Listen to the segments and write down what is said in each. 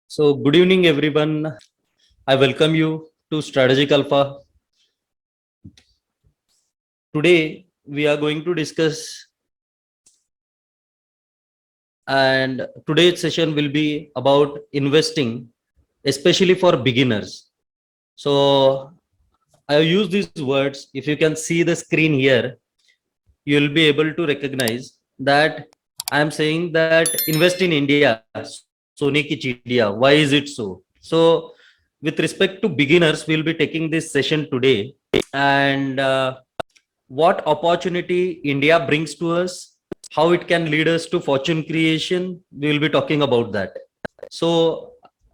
So, good evening, everyone. I welcome you to Strategic Alpha. Today, we are going to discuss, and today's session will be about investing, especially for beginners. So, I use these words. If you can see the screen here, you will be able to recognize that I am saying that invest in India, Sone ki chidiya. Why is it so? So, with respect to beginners, we'll be taking this session today, and what opportunity India brings to us, how it can lead us to fortune creation. We will be talking about that. So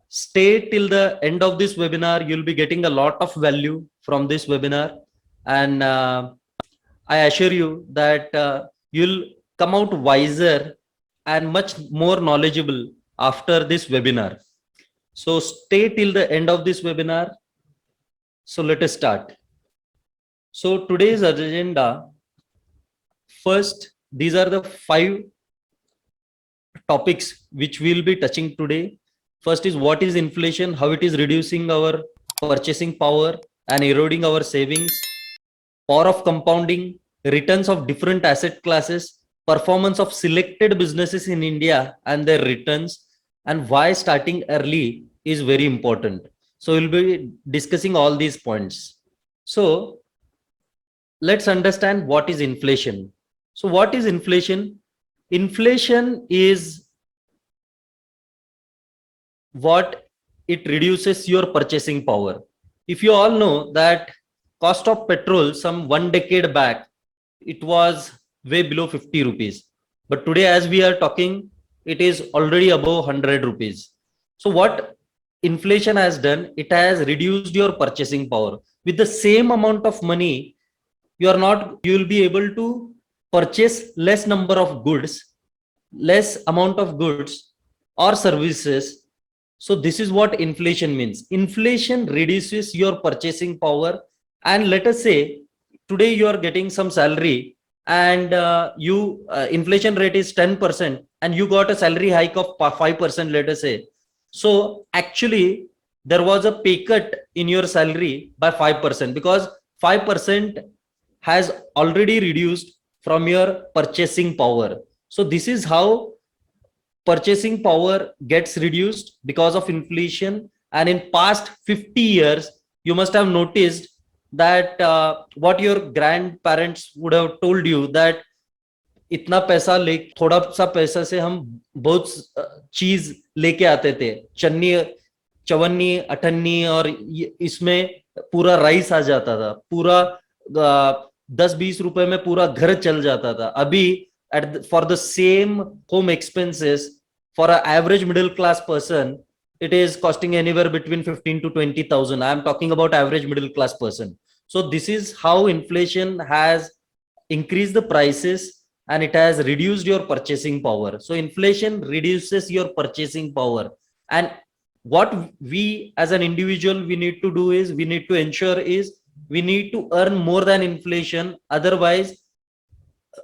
stay till the end of this webinar. You'll be getting a lot of value from this webinar. And I assure you that you'll come out wiser and much more knowledgeable after this webinar. So stay till the end of this webinar. So let us start. So today's agenda, first, these are the 5 topics which we'll be touching today. First is what is inflation, how it is reducing our purchasing power and eroding our savings, power of compounding, returns of different asset classes, performance of selected businesses in India and their returns, and why starting early is very important. So we'll be discussing all these points. So let's understand what is inflation. So what is inflation? Inflation is what it reduces your purchasing power. If you all know that cost of petrol some 1 decade back, it was way below 50 rupees. But today, as we are talking, it is already above 100 rupees. So what inflation has done, it has reduced your purchasing power. With the same amount of money, you will be able to purchase less number of goods, less amount of goods or services. So this is what inflation means. Inflation reduces your purchasing power. And let us say today you are getting some salary, and you inflation rate is 10%, and you got a salary hike of 5%, let us say. So actually there was a pay cut in your salary by 5%, because 5% has already reduced from your purchasing power. So this is how purchasing power gets reduced because of inflation. And in past 50 years, you must have noticed that what your grandparents would have told you, that इतना पैसा ले, थोड़ा सा पैसा से हम बहुत चीज लेके आते थे, चन्नी चवन्नी अठन्नी, और इसमें पूरा राइस आ जाता था, पूरा 10-20 रुपए में पूरा घर चल जाता था. अभी for the same home expenses, for an average middle class person, it is costing anywhere between 15 to 20,000. I am talking about average middle class person. So this is how inflation has increased the prices, and it has reduced your purchasing power. So inflation reduces your purchasing power. And what we as an individual we need to do is, we need to ensure is, we need to earn more than inflation. Otherwise,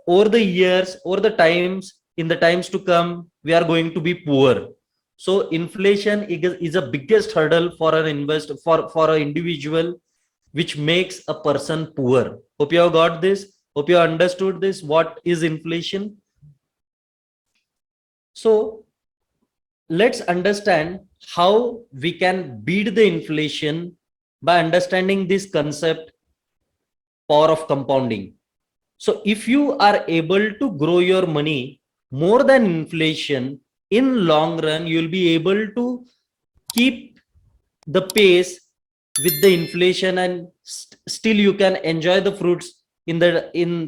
over the years, over the times, in the times to come, we are going to be poor. So inflation is a biggest hurdle for an investor, for an individual, which makes a person poor. Hope you have got this. Hope you understood this. What is inflation? So let's understand how we can beat the inflation by understanding this concept, power of compounding. So if you are able to grow your money more than inflation, in long run, you'll be able to keep the pace with the inflation, and still you can enjoy the fruits in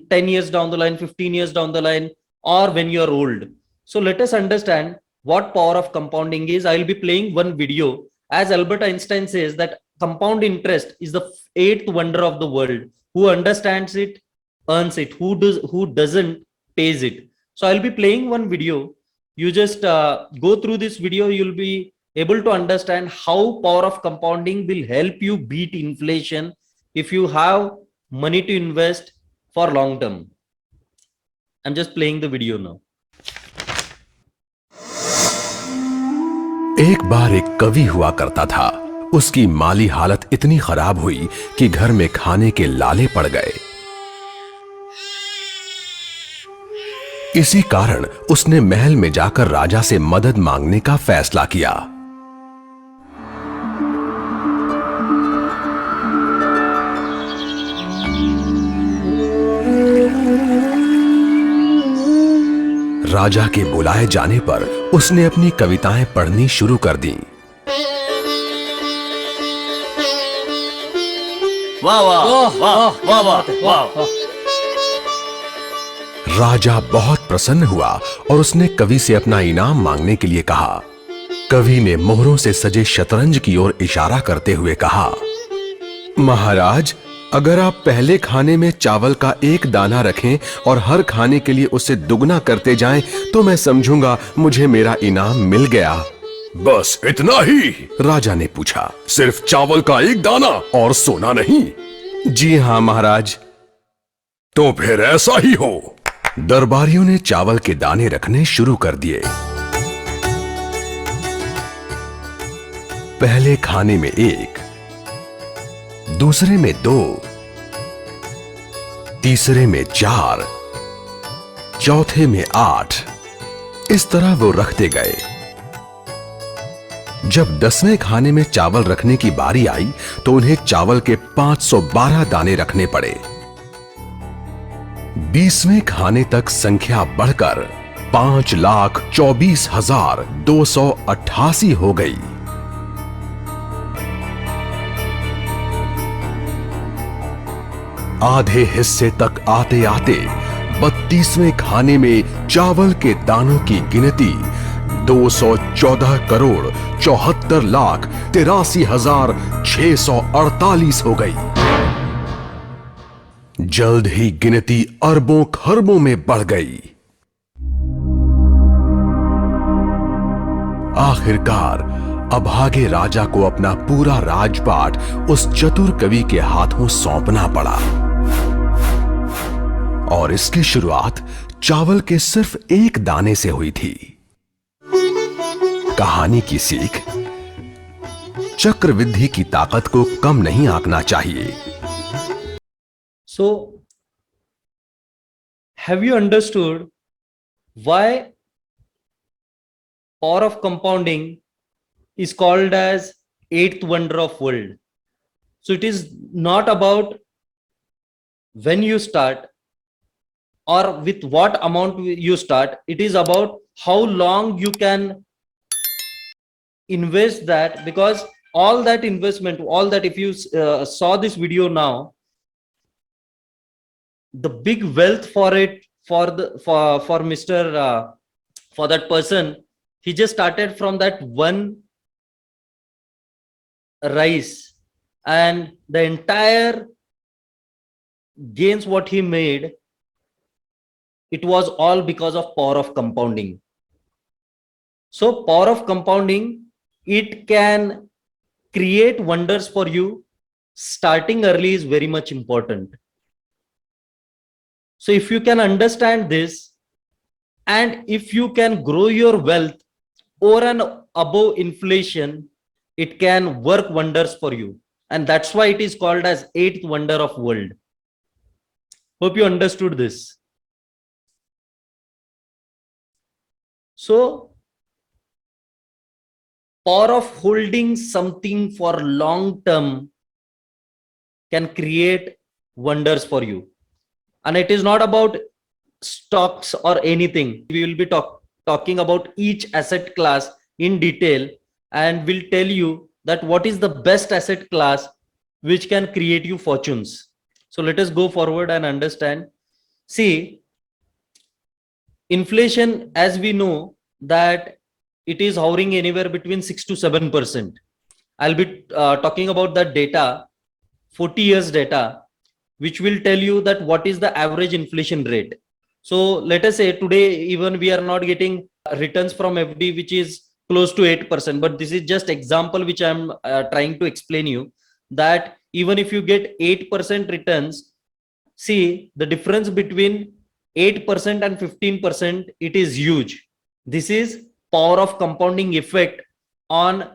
10 years down the line, 15 years down the line, or when you're old. So let us understand what power of compounding is. I'll be playing one video. As Albert Einstein says that compound interest is the eighth wonder of the world. Who understands it earns it, who doesn't pays it. So I'll be playing one video. You just go through this video, you'll be able to understand how power of compounding will help you beat inflation if you have money to invest for long term. I'm just playing the video now. एक बार एक कवि हुआ करता था। उसकी माली हालत इतनी खराब हुई कि घर में खाने के लाले पड़ गए। इसी कारण उसने महल में जाकर राजा से मदद मांगने का फैसला किया। राजा के बुलाए जाने पर उसने अपनी कविताएं पढ़नी शुरू कर दी। वाह वाह वाह वाह वाह वाह। राजा बहुत प्रसन्न हुआ और उसने कवि से अपना इनाम मांगने के लिए कहा। कवि ने मोहरों से सजे शतरंज की ओर इशारा करते हुए कहा, महाराज, अगर आप पहले खाने में चावल का एक दाना रखें और हर खाने के लिए उसे दुगना करते जाएं, तो मैं समझूंगा मुझे मेरा इनाम मिल गया। बस इतना ही? राजा ने पूछा। सिर्फ चावल का एक दाना और सोना नहीं? जी हां महाराज। तो फिर ऐसा ही हो। दरबारियों ने चावल के दाने रखने शुरू कर दिए। पहले खाने में एक, दूसरे में 2, तीसरे में 4, चौथे में 8। इस तरह वो रखते गए। जब 10वें खाने में चावल रखने की बारी आई तो उन्हें चावल के 512 दाने रखने पड़े। 20वें खाने तक संख्या बढ़कर 5,24,288 हो गई। आधे हिस्से तक आते आते 32वें खाने में चावल के दानों की गिनती 214,74,83,648 हो गई। जल्द ही गिनती अरबों खरबों में बढ़ गई। आखिरकार अभागे राजा को अपना पूरा राजपाट उस चतुर कवि के हाथों सौंपना पड़ा। और इसकी शुरुआत चावल के सिर्फ एक दाने से हुई थी। कहानी की सीख, चक्रवृद्धि की ताकत को कम नहीं आंकना चाहिए। So, have you understood why power of compounding is called as eighth wonder of world? So it is not about when you start or with what amount you start. It is about how long you can invest that, because all that investment, all that, if you saw this video now, the big wealth for it, for Mr. For that person, he just started from that one rice, and the entire gains what he made, it was all because of power of compounding. So power of compounding, it can create wonders for you. Starting early is very much important. So if you can understand this, and if you can grow your wealth over and above inflation, it can work wonders for you. And that's why it is called as eighth wonder of world. Hope you understood this. So power of holding something for long term can create wonders for you. And it is not about stocks or anything. We will be talking about each asset class in detail, and we'll tell you that what is the best asset class which can create you fortunes. So let us go forward and understand. See, inflation, as we know, that it is hovering anywhere between 6 to 7%. I'll be talking about that data, 40 years data, which will tell you that what is the average inflation rate. So let us say today, even we are not getting returns from FD, which is close to 8%. But this is just example which I'm trying to explain you, that even if you get 8% returns, see the difference between 8% and 15%, it is huge. This is power of compounding effect on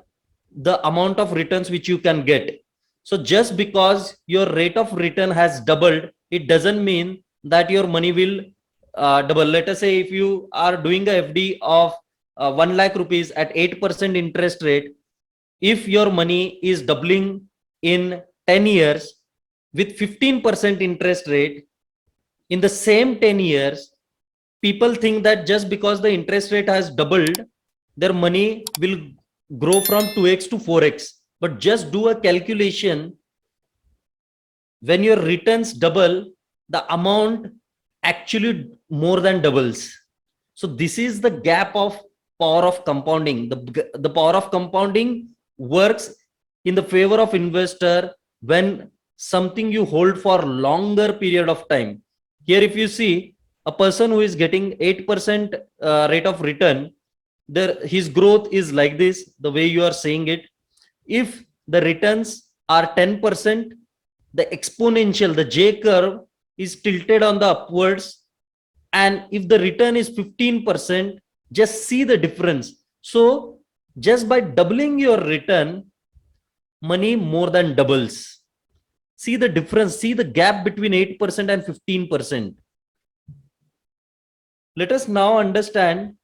the amount of returns which you can get. So just because your rate of return has doubled, it doesn't mean that your money will double. Let us say if you are doing a FD of 1 lakh rupees at 8% interest rate, if your money is doubling in 10 years with 15% interest rate, in the same 10 years, people think that just because the interest rate has doubled, their money will grow from 2x to 4x. But just do a calculation. When your returns double, the amount actually more than doubles. So this is the gap of power of compounding. The power of compounding works in the favor of investor when something you hold for longer period of time. Here, if you see a person who is getting 8% rate of return, his growth is like this, the way you are saying it. If the returns are 10%, the exponential, the J curve is tilted on the upwards. And if the return is 15%, just see the difference. So just by doubling your return, money more than doubles. See the difference, see the gap between 8% and 15%. Let us now understand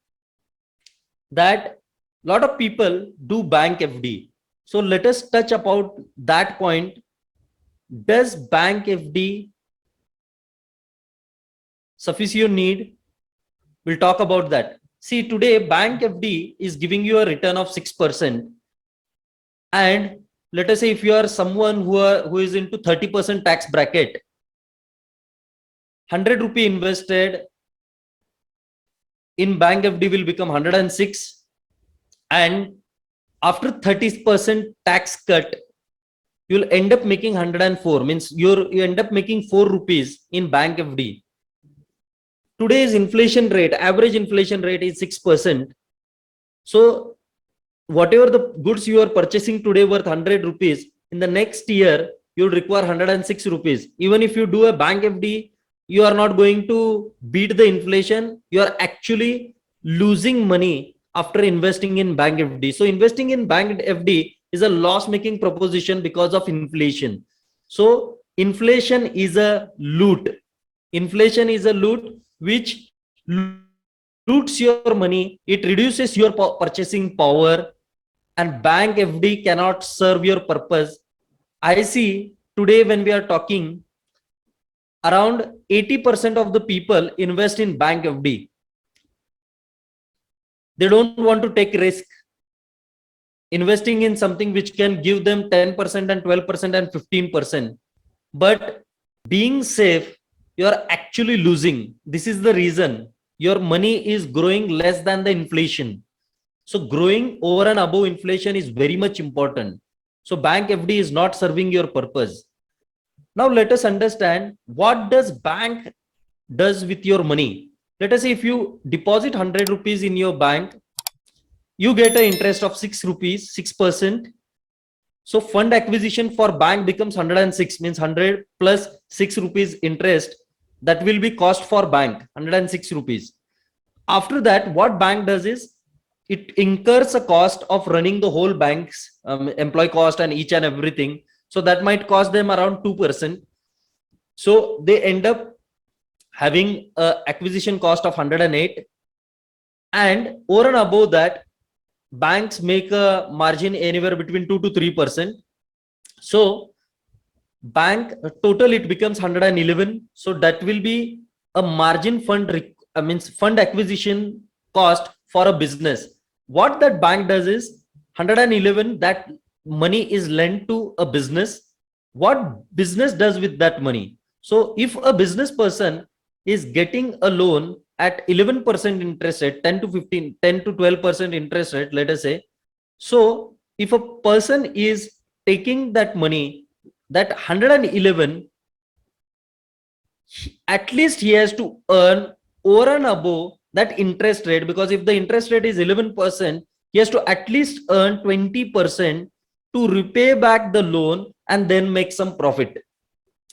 that a lot of people do bank FD. So let us touch about that point. Does bank FD suffice your need? We'll talk about that. See, today bank FD is giving you a return of 6%. And let us say if you are someone who is into 30% tax bracket, 100 rupee invested in bank FD will become 106. And after 30% tax cut, you'll end up making 104. Means you end up making 4 rupees in bank FD. Today's inflation rate, average inflation rate is 6%. So whatever the goods you are purchasing today worth 100 rupees, in the next year, you'll require 106 rupees. Even if you do a bank FD, you are not going to beat the inflation. You are actually losing money after investing in bank FD. So investing in bank FD is a loss-making proposition because of inflation. So inflation is a loot. Inflation is a loot which loots your money. It reduces your purchasing power, and bank FD cannot serve your purpose. I see today when we are talking, around 80% of the people invest in bank FD. They don't want to take risk. Investing in something which can give them 10% and 12% and 15%. But being safe, you are actually losing. This is the reason your money is growing less than the inflation. So growing over and above inflation is very much important. So bank FD is not serving your purpose. Now let us understand what does bank does with your money. Let us say if you deposit 100 rupees in your bank, you get an interest of 6 rupees, 6%. So fund acquisition for bank becomes 106, means 100 plus 6 rupees interest. That will be cost for bank, 106 rupees. After that, what bank does is it incurs a cost of running the whole bank's employee cost and each and everything. So that might cost them around 2%. So they end up having a acquisition cost of 108. And over and above that, banks make a margin anywhere between 2 to 3%. So bank total it becomes 111. So that will be a margin fund means fund acquisition cost for a business. What that bank does is 111, that money is lent to a business. What business does with that money? So if a business person is getting a loan at 11% interest rate, 10 to 12% interest rate, let us say. So if a person is taking that money, that 111, at least he has to earn over and above that interest rate, because if the interest rate is 11%, he has to at least earn 20% to repay back the loan and then make some profit.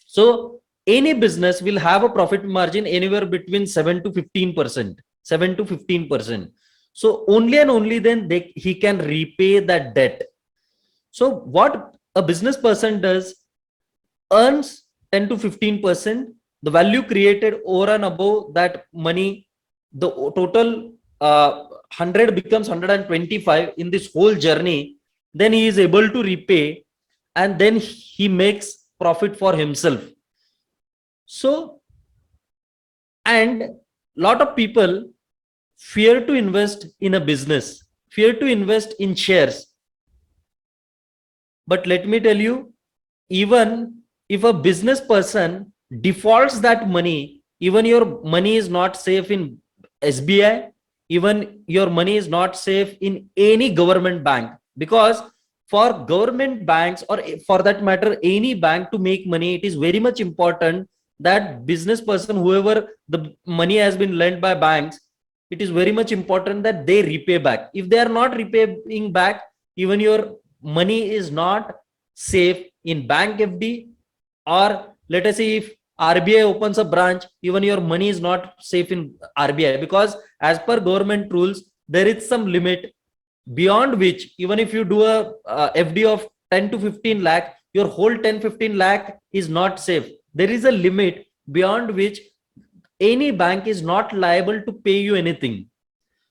So any business will have a profit margin anywhere between 7 to 15%. So only and only then he can repay that debt. So what a business person does, earns 10 to 15%, the value created over and above that money, the total 100 becomes 125 in this whole journey, then he is able to repay, and then he makes profit for himself. So, and lot of people fear to invest in a business, fear to invest in shares. But let me tell you, even if a business person defaults that money, even your money is not safe in SBI, even your money is not safe in any government bank, because for government banks, or for that matter any bank, to make money, it is very much important that business person, whoever the money has been lent by banks, it is very much important that they repay back. If they are not repaying back, even your money is not safe in bank FD, or let us say if RBI opens a branch, even your money is not safe in RBI, because as per government rules, there is some limit beyond which, even if you do a FD of 10 to 15 lakh, your whole 10-15 lakh is not safe. There is a limit beyond which any bank is not liable to pay you anything.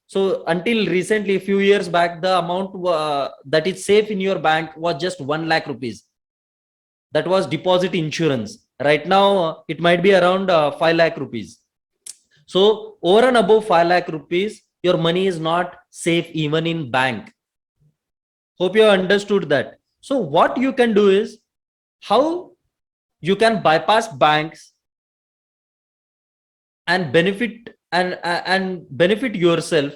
So until recently, a few years back, the amount that is safe in your bank was just 1 lakh rupees. That was deposit insurance. Right now, it might be around 5 lakh rupees. So over and above 5 lakh rupees, your money is not safe even in bank. Hope you understood that. So what you can do is, how you can bypass banks and benefit and benefit yourself.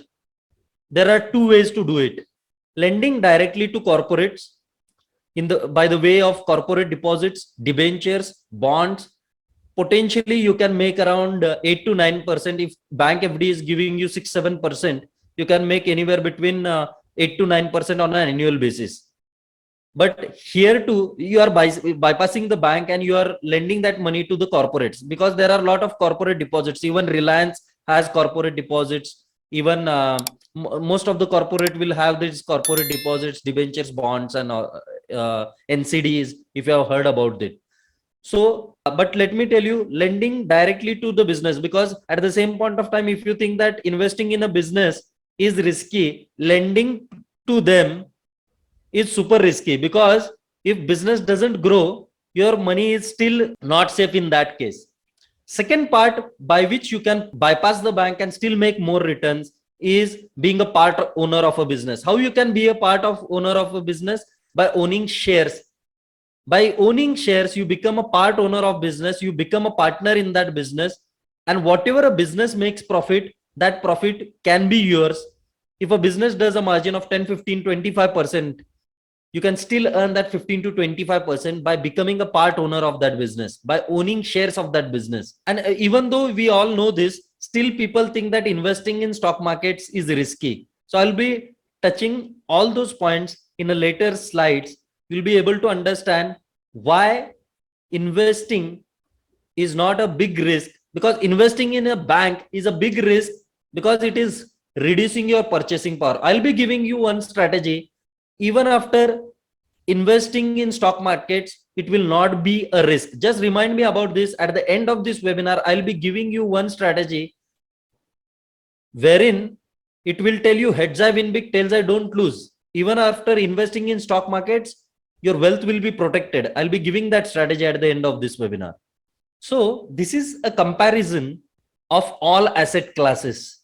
There are two ways to do it: lending directly to corporates by the way of corporate deposits, debentures, bonds. Potentially you can make around 8 to 9%. If bank FD is giving you 6-7%, you can make anywhere between 8 to 9% on an annual basis. But here too, you are bypassing the bank and you are lending that money to the corporates, because there are a lot of corporate deposits. Even Reliance has corporate deposits. Even most of the corporate will have these corporate deposits, debentures, bonds, and NCDs, if you have heard about it. So, but let me tell you, lending directly to the business, because at the same point of time, if you think that investing in a business is risky, lending to them is super risky, because if business doesn't grow, your money is still not safe in that case. Second part by which you can bypass the bank and still make more returns is being a part owner of a business. How you can be a part of owner of a business? By owning shares. By owning shares, you become a part owner of business, you become a partner in that business, and whatever a business makes profit, that profit can be yours. If a business does a margin of 10, 15, 25%, you can still earn that 15 to 25% by becoming a part owner of that business, by owning shares of that business. And even though we all know this, still people think that investing in stock markets is risky. So I'll be touching all those points in a later slides. You'll be able to understand why investing is not a big risk, because investing in a bank is a big risk, because it is reducing your purchasing power. I'll be giving you one strategy. Even after investing in stock markets, it will not be a risk. Just remind me about this. At the end of this webinar, I'll be giving you one strategy wherein it will tell you heads I win big, tails I don't lose. Even after investing in stock markets, your wealth will be protected. I'll be giving that strategy at the end of this webinar. So this is a comparison of all asset classes.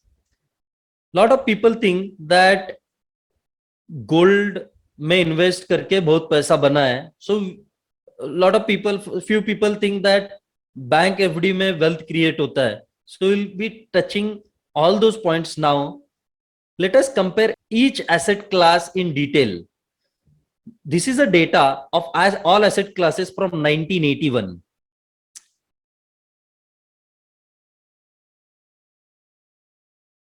A lot of people think that gold में invest करके बहुत पैसा बना है. So lot of people, few people think that bank FD में wealth create होता है. So will be touching all those points now. Let us compare each asset class in detail. This is a data of all asset classes from 1981.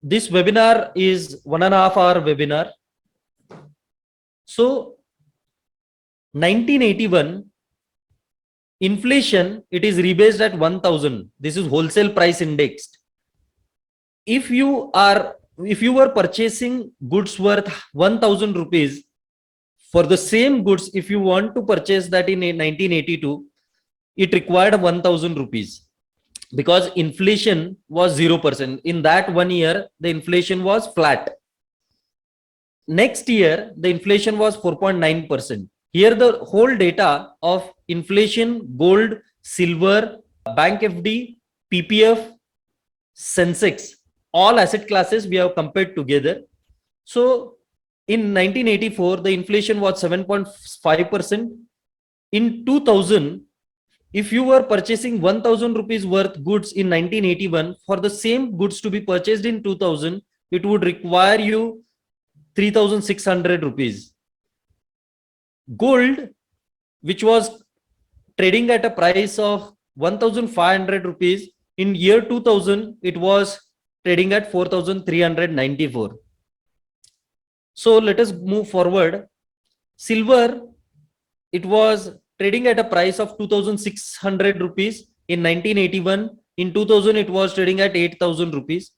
This webinar is 1.5 hour webinar. So 1981 inflation, it is rebased at 1000. This is wholesale price indexed. If you are if you were purchasing goods worth 1000 rupees, for the same goods, if you want to purchase that in 1982, it required 1000 rupees, because inflation was 0%. In that 1 year, the inflation was flat. Next year, the inflation was 4.9%. Here, the whole data of inflation, gold, silver, bank FD, PPF, Sensex, all asset classes we have compared together. So in 1984, the inflation was 7.5%. In 2000, if you were purchasing 1000 rupees worth goods in 1981, for the same goods to be purchased in 2000, it would require you 3600 rupees. Gold, which was trading at a price of 1500 rupees, in year 2000, it was trading at 4394. So let us move forward. Silver, it was trading at a price of 2600 rupees in 1981. In 2000, it was trading at 8000 rupees.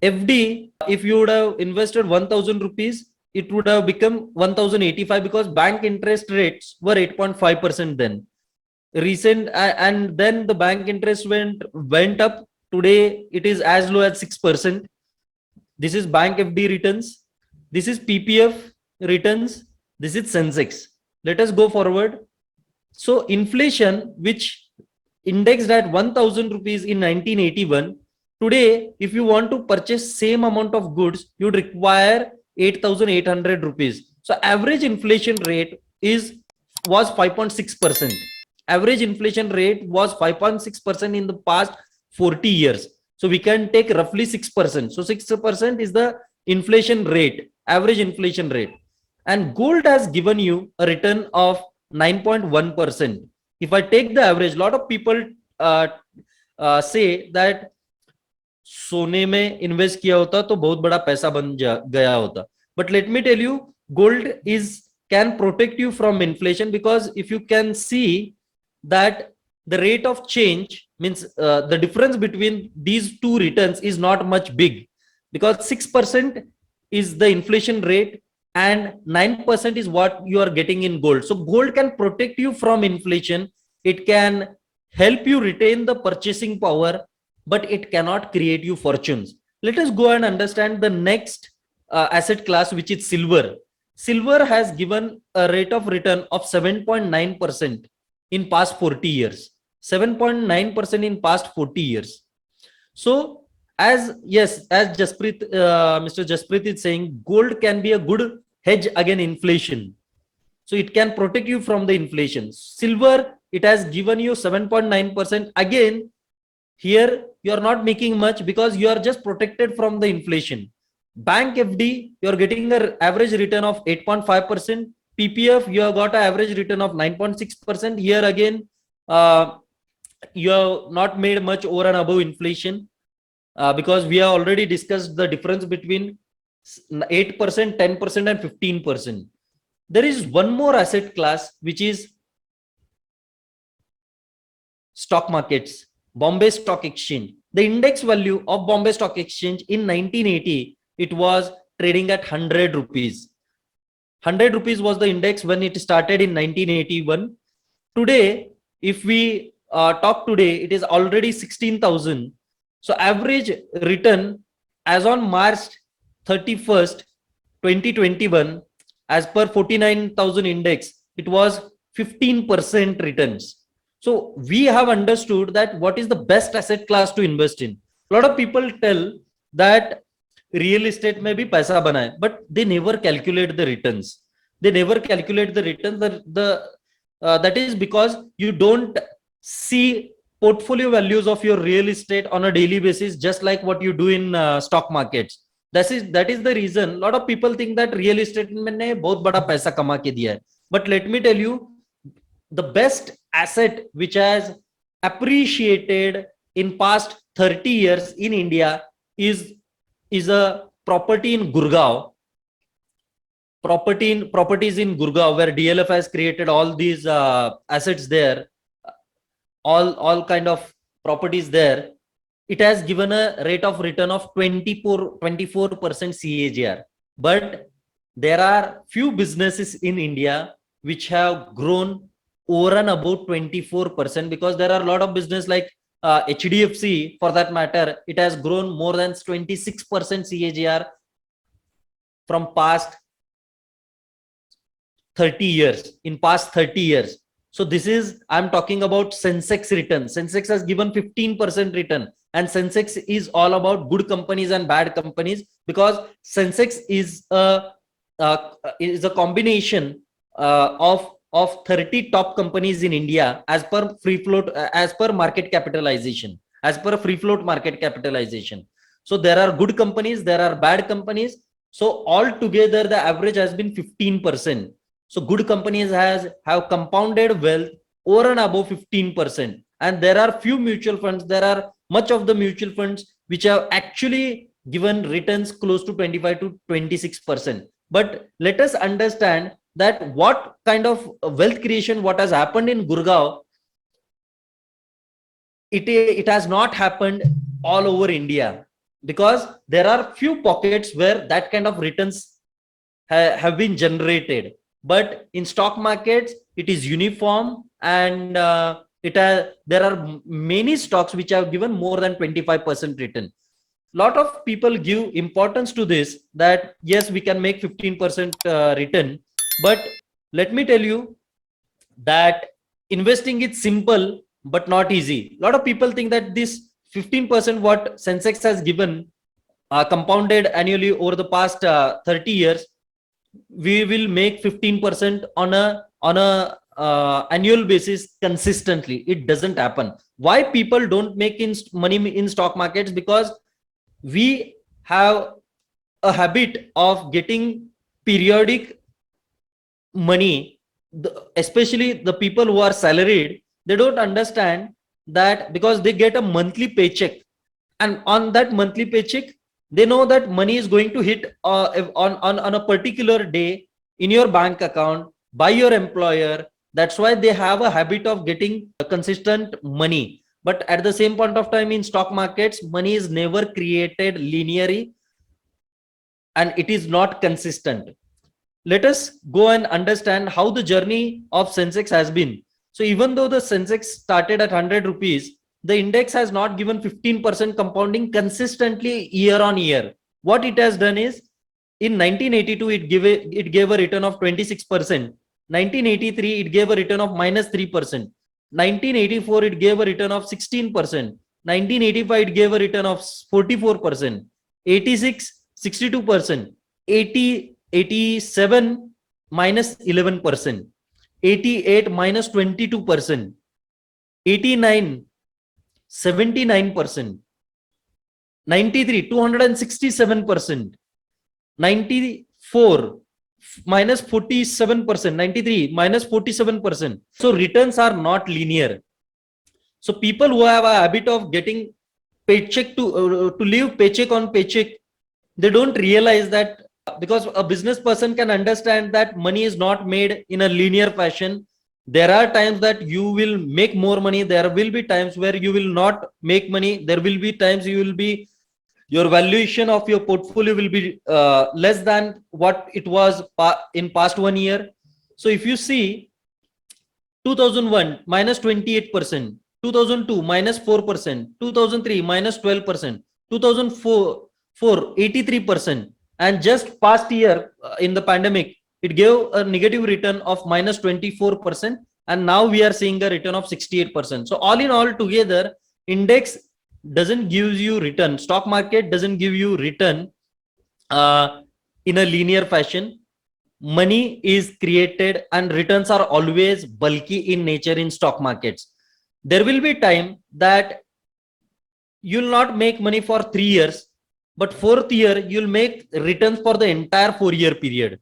FD, if you would have invested 1000 rupees, it would have become 1085, because bank interest rates were 8.5% then. And then the bank interest went up. Today it is as low as 6%. This is bank FD returns. This is PPF returns. This is Sensex. Let us go forward. So inflation, which indexed at 1000 rupees in 1981, today, if you want to purchase same amount of goods, you'd require 8800 rupees. So average inflation rate was 5.6%. Average inflation rate was 5.6% in the past 40 years. So we can take roughly 6%. So 6% is the inflation rate, average inflation rate. And gold has given you a return of 9.1%. If I take the average, a lot of people say that सोने में invest किया होता तो बहुत बड़ा पैसा बन गया होता. But let me tell you, gold can protect you from inflation, because if you can see that the rate of change means the difference between these two returns is not much big, because 6% is the inflation rate and 9% is what you are getting in gold. So gold can protect you from inflation. It can help you retain the purchasing power, but it cannot create you fortunes. Let us go and understand the next asset class, which is silver. Silver has given a rate of return of 7.9% in past 40 years. 7.9% in past 40 years. So as Mr. Jasprit is saying, gold can be a good hedge against inflation. So it can protect you from the inflation. Silver, it has given you 7.9%. Again, here you are not making much, because you are just protected from the inflation. Bank FD, you are getting an average return of 8.5%. PPF, you have got an average return of 9.6%. Here again, you have not made much over and above inflation, because we have already discussed the difference between 8%, 10% and 15%. There is one more asset class, which is stock markets. Bombay Stock Exchange. The index value of Bombay Stock Exchange in 1980, it was trading at 100 rupees. 100 rupees was the index when it started in 1981. Today, if we talk today, it is already 16,000. So average return as on March 31st, 2021, as per 49,000 index, it was 15% returns. So we have understood that what is the best asset class to invest in. A lot of people tell that real estate may be paisa bana hai, but they never calculate the returns. They never calculate the returns. That is because you don't see portfolio values of your real estate on a daily basis, just like what you do in stock markets. That is the reason a lot of people think that real estate ने बहुत बड़ा पैसा कमा के दिया है. But let me tell you, the best asset which has appreciated in past 30 years in India is a property in Gurgaon. Properties in Gurgaon, where DLF has created all these assets there, all kind of properties there. it has given a rate of return of 24% CAGR. But there are few businesses in India which have grown over and above 24%, because there are a lot of business like HDFC, for that matter, it has grown more than 26% CAGR from past 30 years, in past 30 years. So this is, I'm talking about Sensex return. Sensex has given 15% return, and Sensex is all about good companies and bad companies, because Sensex is a combination of 30 top companies in India as per free float, as per market capitalization, as per free float market capitalization. So there are good companies, there are bad companies. So altogether the average has been 15%. So good companies have compounded wealth over and above 15%. And there are few mutual funds, there are much of the mutual funds which have actually given returns close to 25 to 26%. But let us understand that what kind of wealth creation, what has happened in Gurgaon, it has not happened all over India, because there are few pockets where that kind of returns have been generated. But in stock markets, it is uniform, and there are many stocks which have given more than 25% return. Lot of people give importance to this, that yes, we can make 15% return. But let me tell you that investing is simple but not easy. A lot of people think that this 15% what Sensex has given compounded annually over the past 30 years, we will make 15% on a annual basis consistently. It doesn't happen. Why people don't make money in stock markets? Because we have a habit of getting periodic money, especially the people who are salaried. They don't understand that, because they get a monthly paycheck, and on that monthly paycheck they know that money is going to hit on a particular day in your bank account by your employer. That's why they have a habit of getting consistent money. But at the same point of time, in stock markets, money is never created linearly, and it is not consistent. Let us go and understand how the journey of Sensex has been. So even though the Sensex started at 100 rupees, the index has not given 15% compounding consistently year on year. What it has done is, in 1982 it gave a return of 26%. 1983 it gave a return of -3%. 1984 it gave a return of 16%. 1985 it gave a return of 44%. 86 62%. 87 -11%. 88 -22%. 89 79%. 93 267%. 94 -47%. 93 -47%. So returns are not linear. So people who have a habit of getting paycheck to live paycheck on paycheck, they don't realize that, because a business person can understand that money is not made in a linear fashion. There are times that you will make more money, there will be times where you will not make money, there will be times your valuation of your portfolio will be less than what it was in past 1 year. So if you see, 2001 -28%, 2002 -4%, 2003 -12%, 2004 83%, and just past year in the pandemic it gave a negative return of -24%, and now we are seeing a return of 68%. So all in all together, index doesn't give you return, stock market doesn't give you return in a linear fashion. Money is created and returns are always bulky in nature in stock markets. There will be time that you'll not make money for 3 years, but fourth year you'll make returns for the entire 4-year period.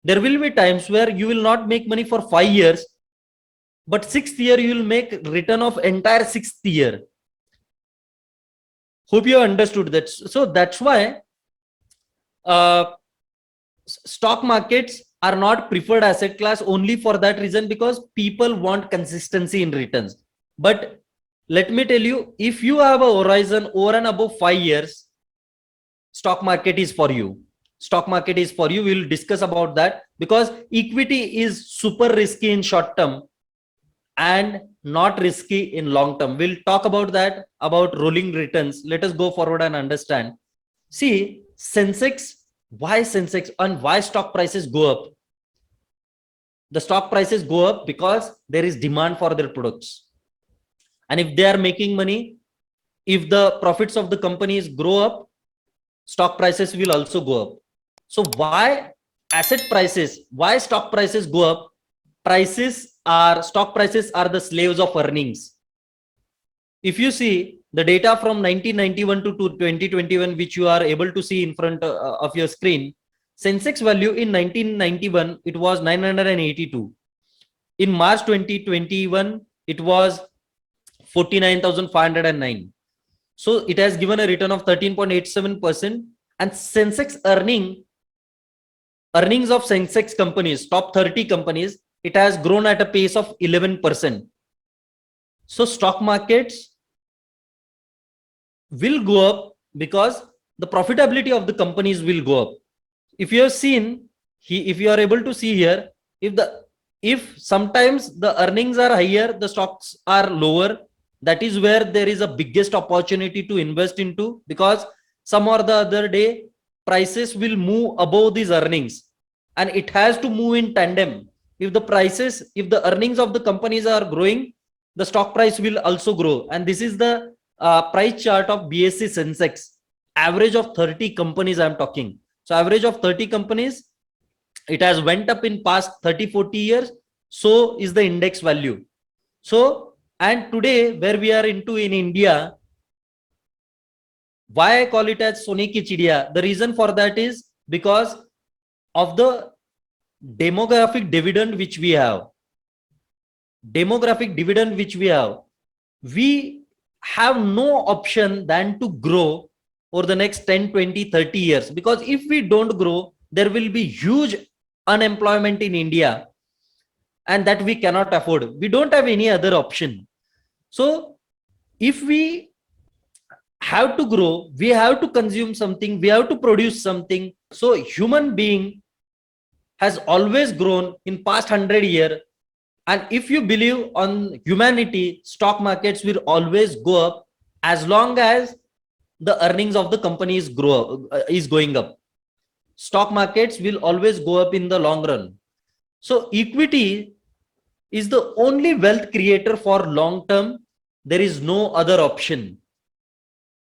There will be times where you will not make money for 5 years, but 6th year you will make return of entire 6th year. Hope you understood that. So that's why stock markets are not preferred asset class only for that reason, because people want consistency in returns. But let me tell you, if you have a horizon over and above 5 years, stock market is for you. Stock market is for you. We'll discuss about that, because equity is super risky in short term and not risky in long term. We'll talk about that, about rolling returns. Let us go forward and understand. See, Sensex, why Sensex and why stock prices go up? The stock prices go up because there is demand for their products. And if they are making money, if the profits of the companies grow up, stock prices will also go up. So why asset prices, why stock prices go up? Stock prices are the slaves of earnings. If you see the data from 1991 to 2021, which you are able to see in front of your screen, Sensex value in 1991, it was 982. In March 2021, it was 49,509. So it has given a return of 13.87%. And Sensex earnings of Sensex companies, top 30 companies, it has grown at a pace of 11%. So stock markets will go up because the profitability of the companies will go up. If you have seen, if you are able to see here, if sometimes the earnings are higher, the stocks are lower, that is where there is a biggest opportunity to invest into, because some or the other day prices will move above these earnings, and it has to move in tandem. If the earnings of the companies are growing, the stock price will also grow. And this is the price chart of BSE Sensex, average of 30 companies I am talking. So average of 30 companies, it has went up in past 30-40 years. So is the index value. So, and today where we are into in India, why I call it as Sone ki Chidiya? The reason for that is because of the demographic dividend which we have. We have no option than to grow over the next 10, 20, 30 years. Because if we don't grow, there will be huge unemployment in India, and that we cannot afford. We don't have any other option. So if we have to grow, we have to consume something, we have to produce something. So human being has always grown in past 100 years. And if you believe on humanity, stock markets will always go up as long as the earnings of the companies is going up. Stock markets will always go up in the long run. So equity is the only wealth creator for long term. There is no other option.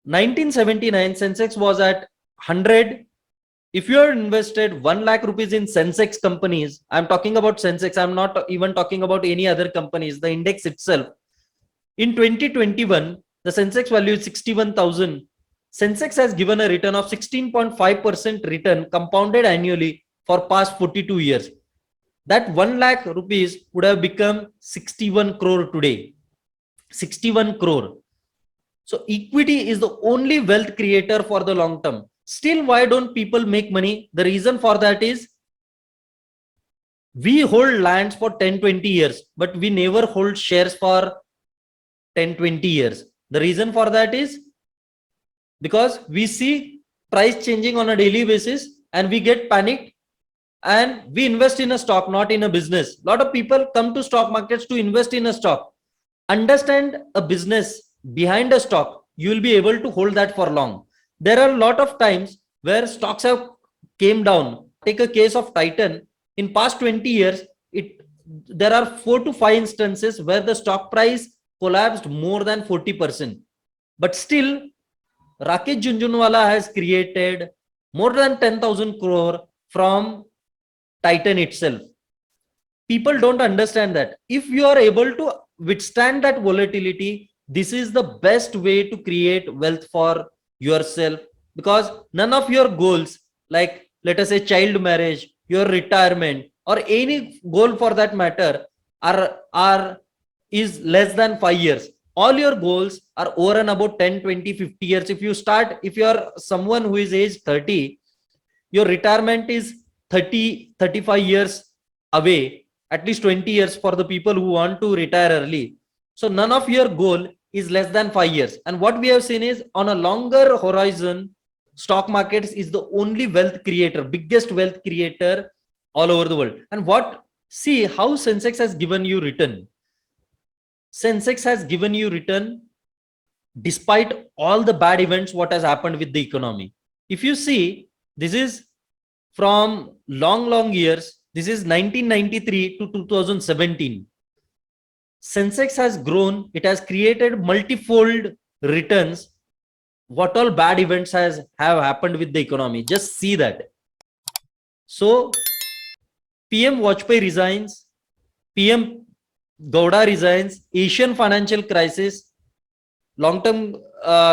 1979, Sensex was at 100. If you are invested 1 lakh rupees in Sensex companies, I'm talking about Sensex, I'm not even talking about any other companies, the index itself. In 2021, the Sensex value is 61,000. Sensex has given a return of 16.5% return compounded annually for past 42 years. That 1 lakh rupees would have become 61 crore today. 61 crore. So equity is the only wealth creator for the long term. Still, why don't people make money? The reason for that is we hold lands for 10, 20 years, but we never hold shares for 10, 20 years. The reason for that is because we see price changing on a daily basis and we get panicked and we invest in a stock, not in a business. A lot of people come to stock markets to invest in a stock. Understand a business behind a stock, you will be able to hold that for long. There are a lot of times where stocks have came down. Take a case of Titan. In past 20 years, there are 4 to 5 instances where the stock price collapsed more than 40%. But still, Rakesh Jhunjhunwala has created more than 10,000 crore from Titan itself. People don't understand that. If you are able to withstand that volatility, this is the best way to create wealth for yourself, because none of your goals, like let us say child marriage, your retirement, or any goal for that matter, is less than 5 years. All your goals are over and about 10, 20, 50 years. If you are someone who is age 30, your retirement is 30, 35 years away, at least 20 years for the people who want to retire early. So none of your goal is less than 5 years. And what we have seen is on a longer horizon, stock markets is the only wealth creator, biggest wealth creator all over the world. And see how Sensex has given you return. Sensex has given you return despite all the bad events what has happened with the economy. If you see, this is from long years. This is 1993 to 2017. Sensex has grown. It has created multifold returns. What all bad events have happened with the economy? Just see that. So PM Vajpayee resigns, PM Gowda resigns, Asian financial crisis, long-term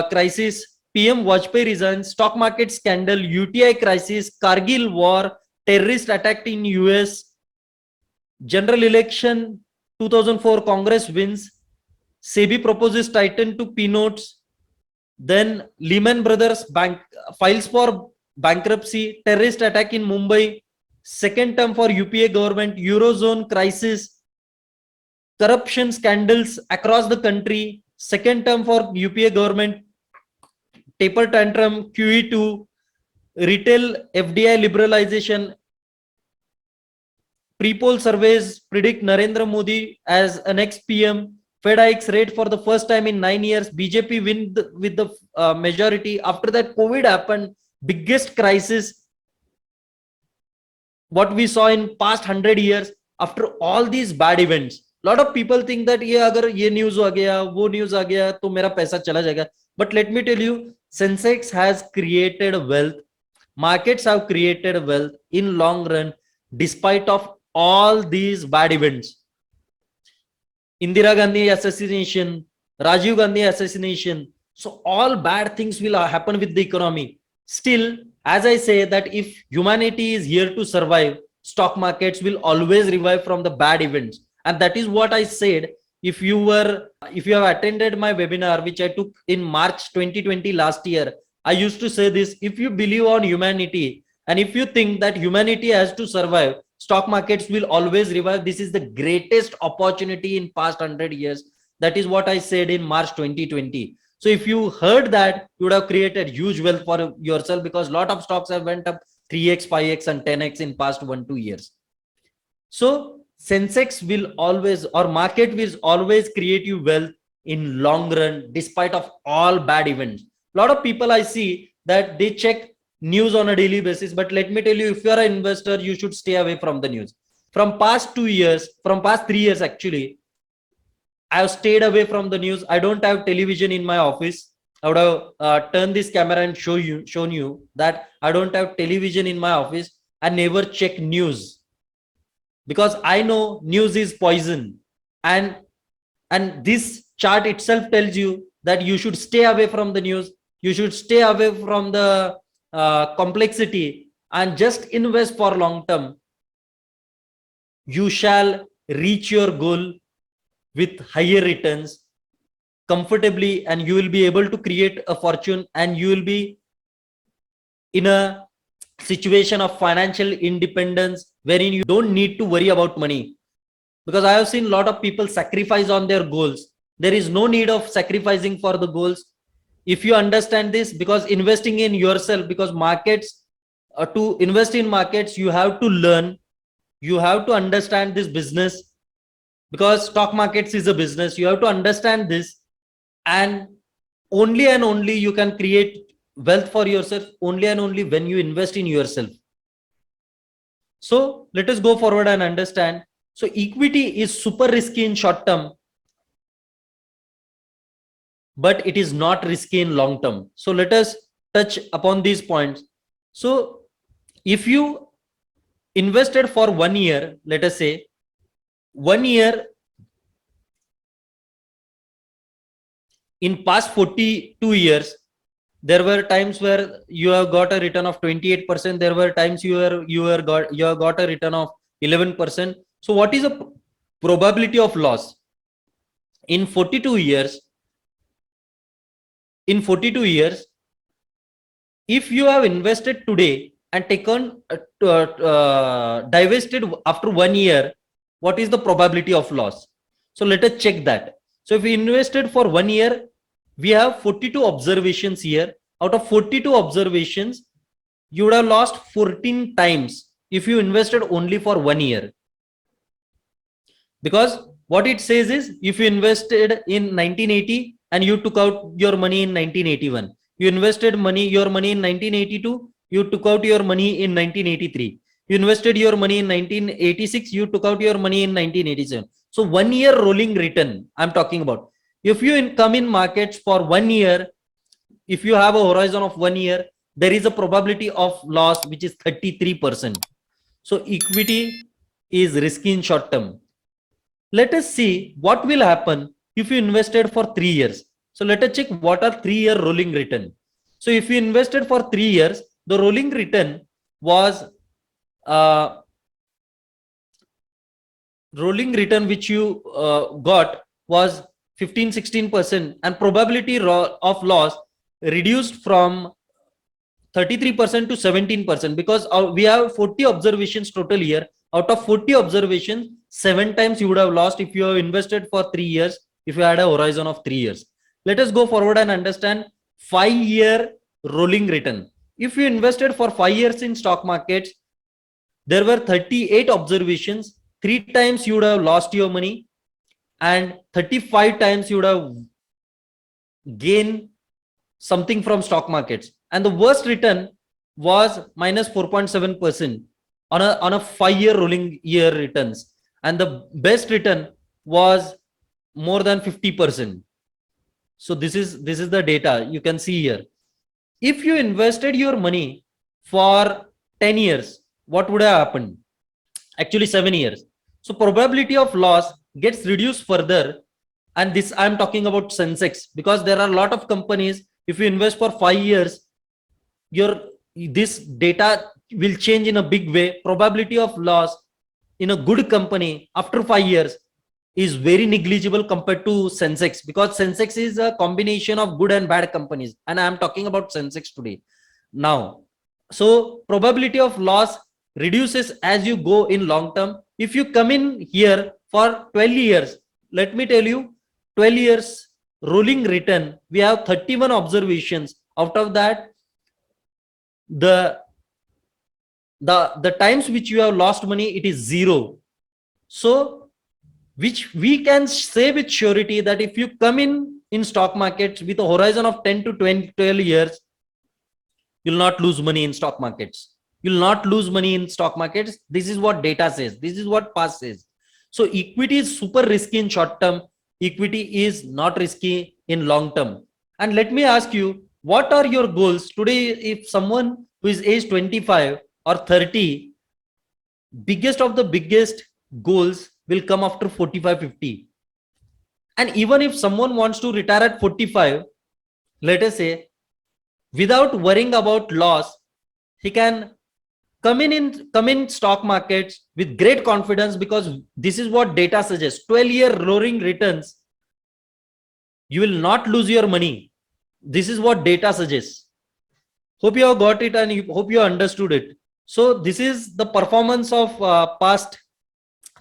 crisis, PM Vajpayee resigns, stock market scandal, UTI crisis, Kargil war, terrorist attack in US, general election 2004, Congress wins, SEBI proposes Titan to P notes, then Lehman Brothers bank files for bankruptcy, terrorist attack in Mumbai, second term for UPA government, Eurozone crisis, corruption scandals across the country, second term for UPA government, taper tantrum, QE2, retail FDI liberalization, pre-poll surveys predict Narendra Modi as an ex-PM, Fed hikes rate for the first time in 9 years, BJP win with the majority. After that, COVID happened, biggest crisis what we saw in past 100 years. After all these bad events, lot of people think that ये अगर ये news आ गया, वो news आ गया, तो मेरा पैसा चला जाएगा. But let me tell you, Sensex has created wealth. Markets have created wealth in long run, despite of all these bad events. Indira Gandhi assassination, Rajiv Gandhi assassination. So all bad things will happen with the economy. Still, as I say that if humanity is here to survive, stock markets will always revive from the bad events. And that is what I said. If you have attended my webinar, which I took in March 2020 last year, I used to say this: if you believe on humanity and if you think that humanity has to survive, stock markets will always revive. This is the greatest opportunity in past 100 years. That is what I said in March 2020. So if you heard that, you would have created huge wealth for yourself, because a lot of stocks have went up 3x, 5x and 10x in past 1-2 years. So Sensex will always, or market will always create you wealth in long run, despite of all bad events. A lot of people I see that they check news on a daily basis, but let me tell you, if you are an investor, you should stay away from the news. From past 2 years, from past 3 years actually, I have stayed away from the news. I don't have television in my office. I would have turned this camera and shown you that I don't have television in my office. I never check news, because I know news is poison. And this chart itself tells you that you should stay away from the news. You should stay away from the complexity and just invest for long term. You shall reach your goal with higher returns comfortably, and you will be able to create a fortune, and you will be in a situation of financial independence wherein you don't need to worry about money. Because I have seen a lot of people sacrifice on their goals. There is no need of sacrificing for the goals. If you understand this, because investing in yourself, because markets, to invest in markets, you have to learn, you have to understand this business, because stock markets is a business. You have to understand this, and only you can create wealth for yourself, only and only when you invest in yourself. So let us go forward and understand. So equity is super risky in short term, but it is not risky in long term. So let us touch upon these points. So if you invested for 1 year, let us say 1 year, in past 42 years, there were times where you have got a return of 28%. There were times you have got a return of 11%. So what is the probability of loss in 42 years? In 42 years, if you have invested today and taken divested after 1 year, what is the probability of loss? So let us check that. So if we invested for 1 year, we have 42 observations here. Out of 42 observations, you would have lost 14 times if you invested only for 1 year. Because what it says is, if you invested in 1980 and you took out your money in 1981, you invested your money in 1982, you took out your money in 1983, you invested your money in 1986, you took out your money in 1987. So 1 year rolling return I'm talking about. If you come in markets for 1 year, if you have a horizon of 1 year, there is a probability of loss which is 33%. So equity is risky in short term. Let us see what will happen if you invested for 3 years. So let us check what are 3-year rolling return. So if you invested for 3 years, the rolling return was rolling return which you got was 15-16%, and probability of loss reduced from 33% to 17%, because we have 40 observations total here. Out of 40 observations, 7 times you would have lost if you have invested for 3 years, if you had a horizon of 3 years. Let us go forward and understand 5-year rolling return. If you invested for 5 years in stock markets, there were 38 observations. 3 times you would have lost your money, and 35 times you would have gained something from stock markets. And the worst return was minus 4.7% on a 5-year rolling year returns, and the best return was more than 50%. So this is the data you can see here. If you invested your money for 10 years, what would have happened? Actually 7 years. So probability of loss gets reduced further. And this I'm talking about Sensex, because there are a lot of companies. If you invest for 5 years, this data will change in a big way. Probability of loss in a good company after 5 years is very negligible compared to Sensex, because Sensex is a combination of good and bad companies, and I am talking about Sensex today now. So probability of loss reduces as you go in long term. If you come in here for 12 years, let me tell you, 12 years rolling return, we have 31 observations. Out of that, the times which you have lost money, it is 0. So which we can say with surety that if you come in stock markets with a horizon of 10 to 12 years, you'll not lose money in stock markets. You'll not lose money in stock markets. This is what data says. This is what past says. So equity is super risky in short term. Equity is not risky in long term. And let me ask you, what are your goals today? If someone who is age 25 or 30, biggest of the biggest goals will come after 45-50. And even if someone wants to retire at 45, let us say, without worrying about loss, he can come in stock markets with great confidence, because this is what data suggests. 12-year rolling returns, you will not lose your money. This is what data suggests. Hope you have got it, and hope you understood it. So this is the performance of past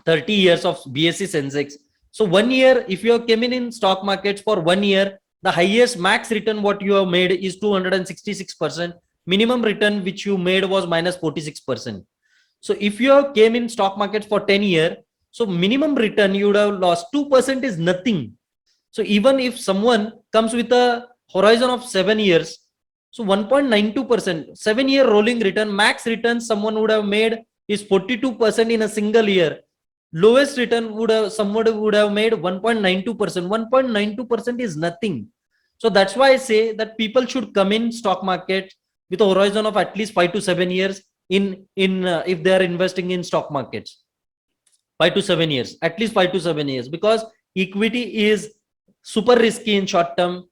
30 years of BSE Sensex. So 1 year, if you have come in stock markets for 1 year, the highest max return what you have made is 266%. Minimum return which you made was minus 46%. So if you have came in stock markets for 10 years, so minimum return you would have lost 2% is nothing. So even if someone comes with a horizon of 7 years, so 1.92%, 7-year rolling return, max return someone would have made is 42% in a single year. Lowest return somebody would have made 1.92%. 1.92% is nothing. So that's why I say that people should come in stock market with a horizon of at least 5 to 7 years if they are investing in stock markets. 5 to 7 years, at least 5 to 7 years, because equity is super risky in short term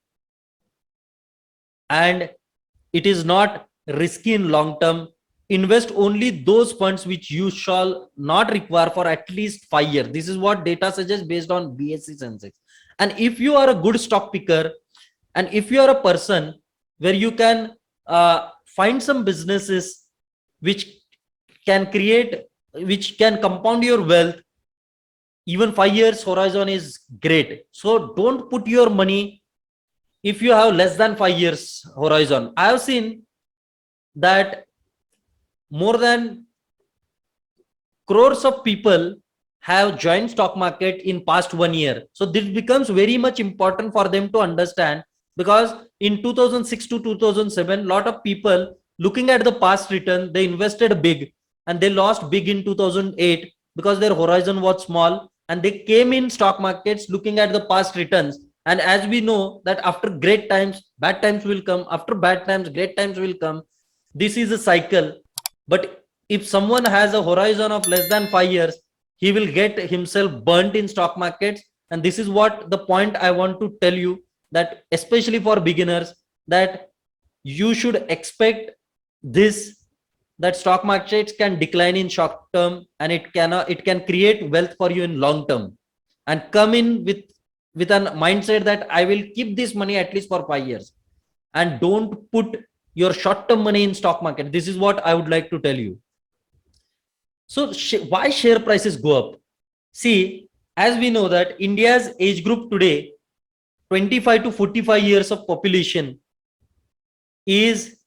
and it is not risky in long term. Invest only those funds which you shall not require for at least 5 years. This is what data suggests based on BSE Sensex. And if you are a good stock picker, and if you are a person where you can find some businesses which can compound your wealth, even 5 years horizon is great. So don't put your money if you have less than 5 years horizon. I have seen that more than crores of people have joined stock market in past 1 year. So this becomes very much important for them to understand, because in 2006 to 2007, lot of people looking at the past return, they invested big and they lost big in 2008 because their horizon was small, and they came in stock markets looking at the past returns. And as we know that after great times, bad times will come. After bad times, great times will come. This is a cycle. But if someone has a horizon of less than 5 years, he will get himself burnt in stock markets. And this is what the point I want to tell you, that especially for beginners, that you should expect this, that stock markets can decline in short term, and it can create wealth for you in long term. And come in with a mindset that I will keep this money at least for 5 years, and don't put your short term money in stock market. This is what I would like to tell you. So why share prices go up? See, as we know that India's age group today, 25 to 45 years of population, is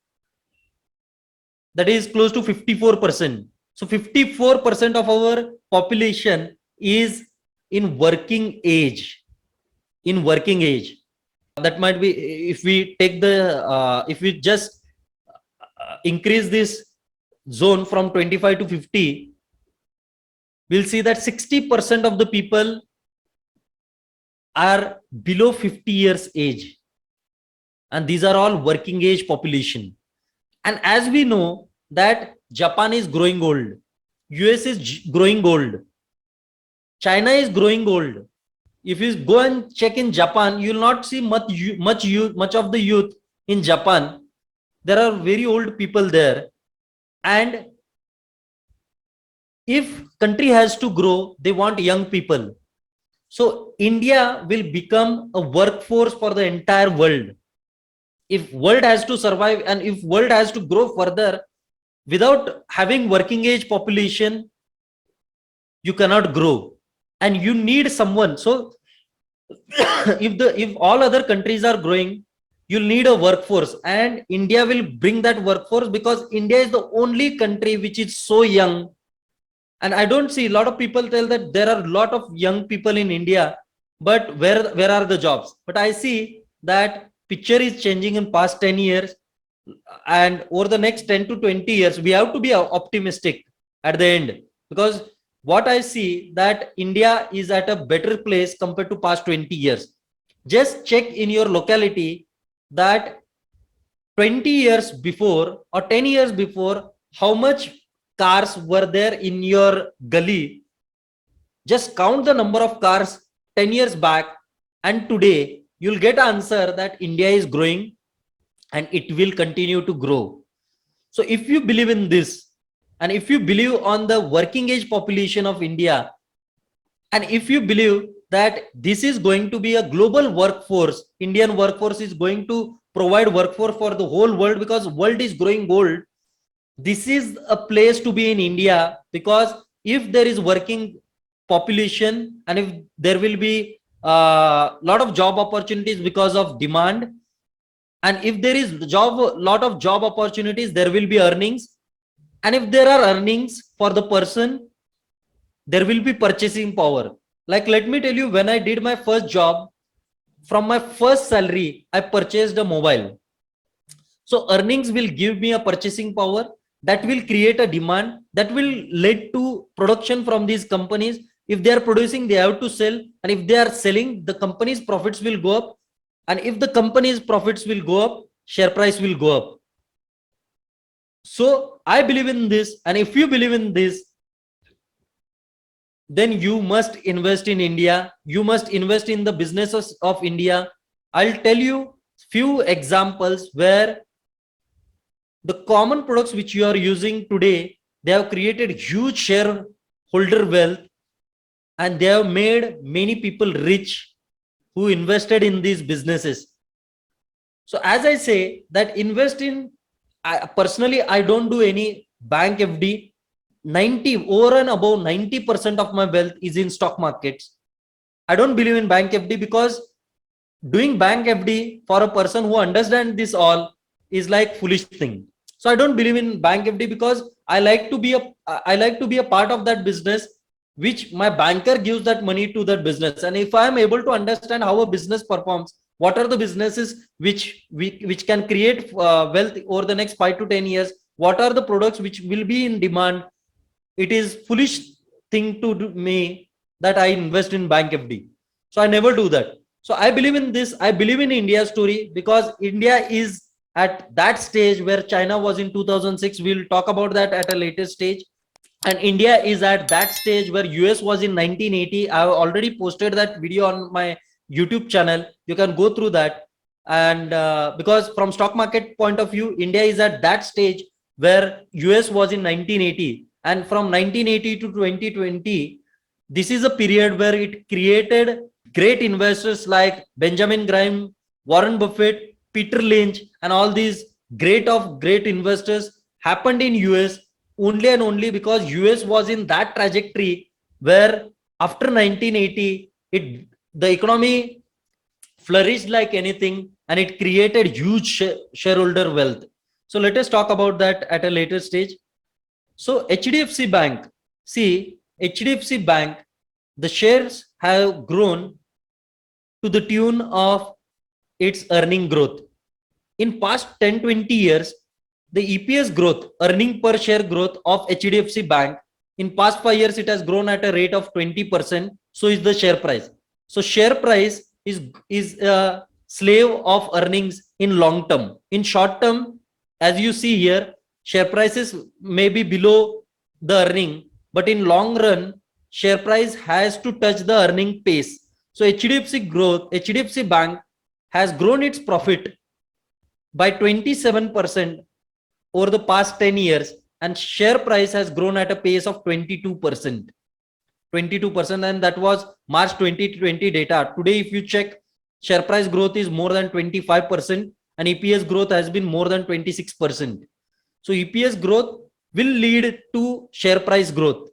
that is close to 54%. So 54% of our population is in working age. In working age, that might be, if we take the if we just increase this zone from 25 to 50, we'll see that 60% of the people are below 50 years age, and these are all working age population. And as we know that Japan is growing old, US is growing old, China is growing old. If you go and check in Japan, you will not see much of the youth in Japan. There are very old people there. And if country has to grow, they want young people. So India will become a workforce for the entire world. If world has to survive, and if world has to grow further, without having working age population, you cannot grow. And you need someone. So if all other countries are growing, you'll need a workforce, and India will bring that workforce, because India is the only country which is so young. And I don't see, a lot of people tell that there are a lot of young people in India, but where are the jobs? But I see that picture is changing in past 10 years, and over the next 10 to 20 years, we have to be optimistic at the end, because what I see that India is at a better place compared to past 20 years. Just check in your locality that 20 years before or 10 years before, how much cars were there in your gully. Just count the number of cars 10 years back and today, you'll get an answer that India is growing and it will continue to grow. So if you believe in this, and if you believe on the working age population of India, and if you believe that this is going to be a global workforce, Indian workforce is going to provide workforce for the whole world, because world is growing old, this is a place to be in India. Because if there is working population, and if there will be a lot of job opportunities because of demand, and if there is lot of job opportunities, there will be earnings. And if there are earnings for the person, there will be purchasing power. Like, let me tell you, when I did my first job, from my first salary, I purchased a mobile. So earnings will give me a purchasing power, that will create a demand, that will lead to production from these companies. If they are producing, they have to sell. And if they are selling, the company's profits will go up. And if the company's profits will go up, share price will go up. So I believe in this. And if you believe in this, then you must invest in India. You must invest in the businesses of India. I'll tell you few examples where the common products which you are using today, they have created huge shareholder wealth, and they have made many people rich who invested in these businesses. So as I say that invest in, personally, I don't do any bank FD. 90 over and above 90% of my wealth is in stock markets. I don't believe in bank FD because doing bank FD for a person who understands this all is like foolish thing. So I don't believe in bank FD because I like to be a part of that business, which my banker gives that money to that business. And if I am able to understand how a business performs, what are the businesses which can create wealth over the next 5 to 10 years, what are the products which will be in demand, it is foolish thing to do me that I invest in bank FD. So I never do that. So I believe in this. I believe in India's story because India is at that stage where China was in 2006. We'll talk about that at a later stage. And India is at that stage where US was in 1980. I have already posted that video on my YouTube channel. You can go through that. And because from stock market point of view, India is at that stage where US was in 1980. And from 1980 to 2020, this is a period where it created great investors like Benjamin Graham, Warren Buffett, Peter Lynch, and all these great investors happened in US only and only because US was in that trajectory where after 1980, the economy flourished like anything and it created huge shareholder wealth. So let us talk about that at a later stage. So HDFC Bank, see, HDFC Bank, the shares have grown to the tune of its earning growth. In past 10-20 years, the EPS growth, earning per share growth of HDFC Bank, in past 5 years, it has grown at a rate of 20%. So is the share price. So share price is a slave of earnings in long term. In short term, as you see here, share prices may be below the earning, but in long run, share price has to touch the earning pace. So HDFC Bank has grown its profit by 27% over the past 10 years, and share price has grown at a pace of 22%. 22%, and that was March 2020 data. Today, if you check, share price growth is more than 25%, and EPS growth has been more than 26%. So EPS growth will lead to share price growth.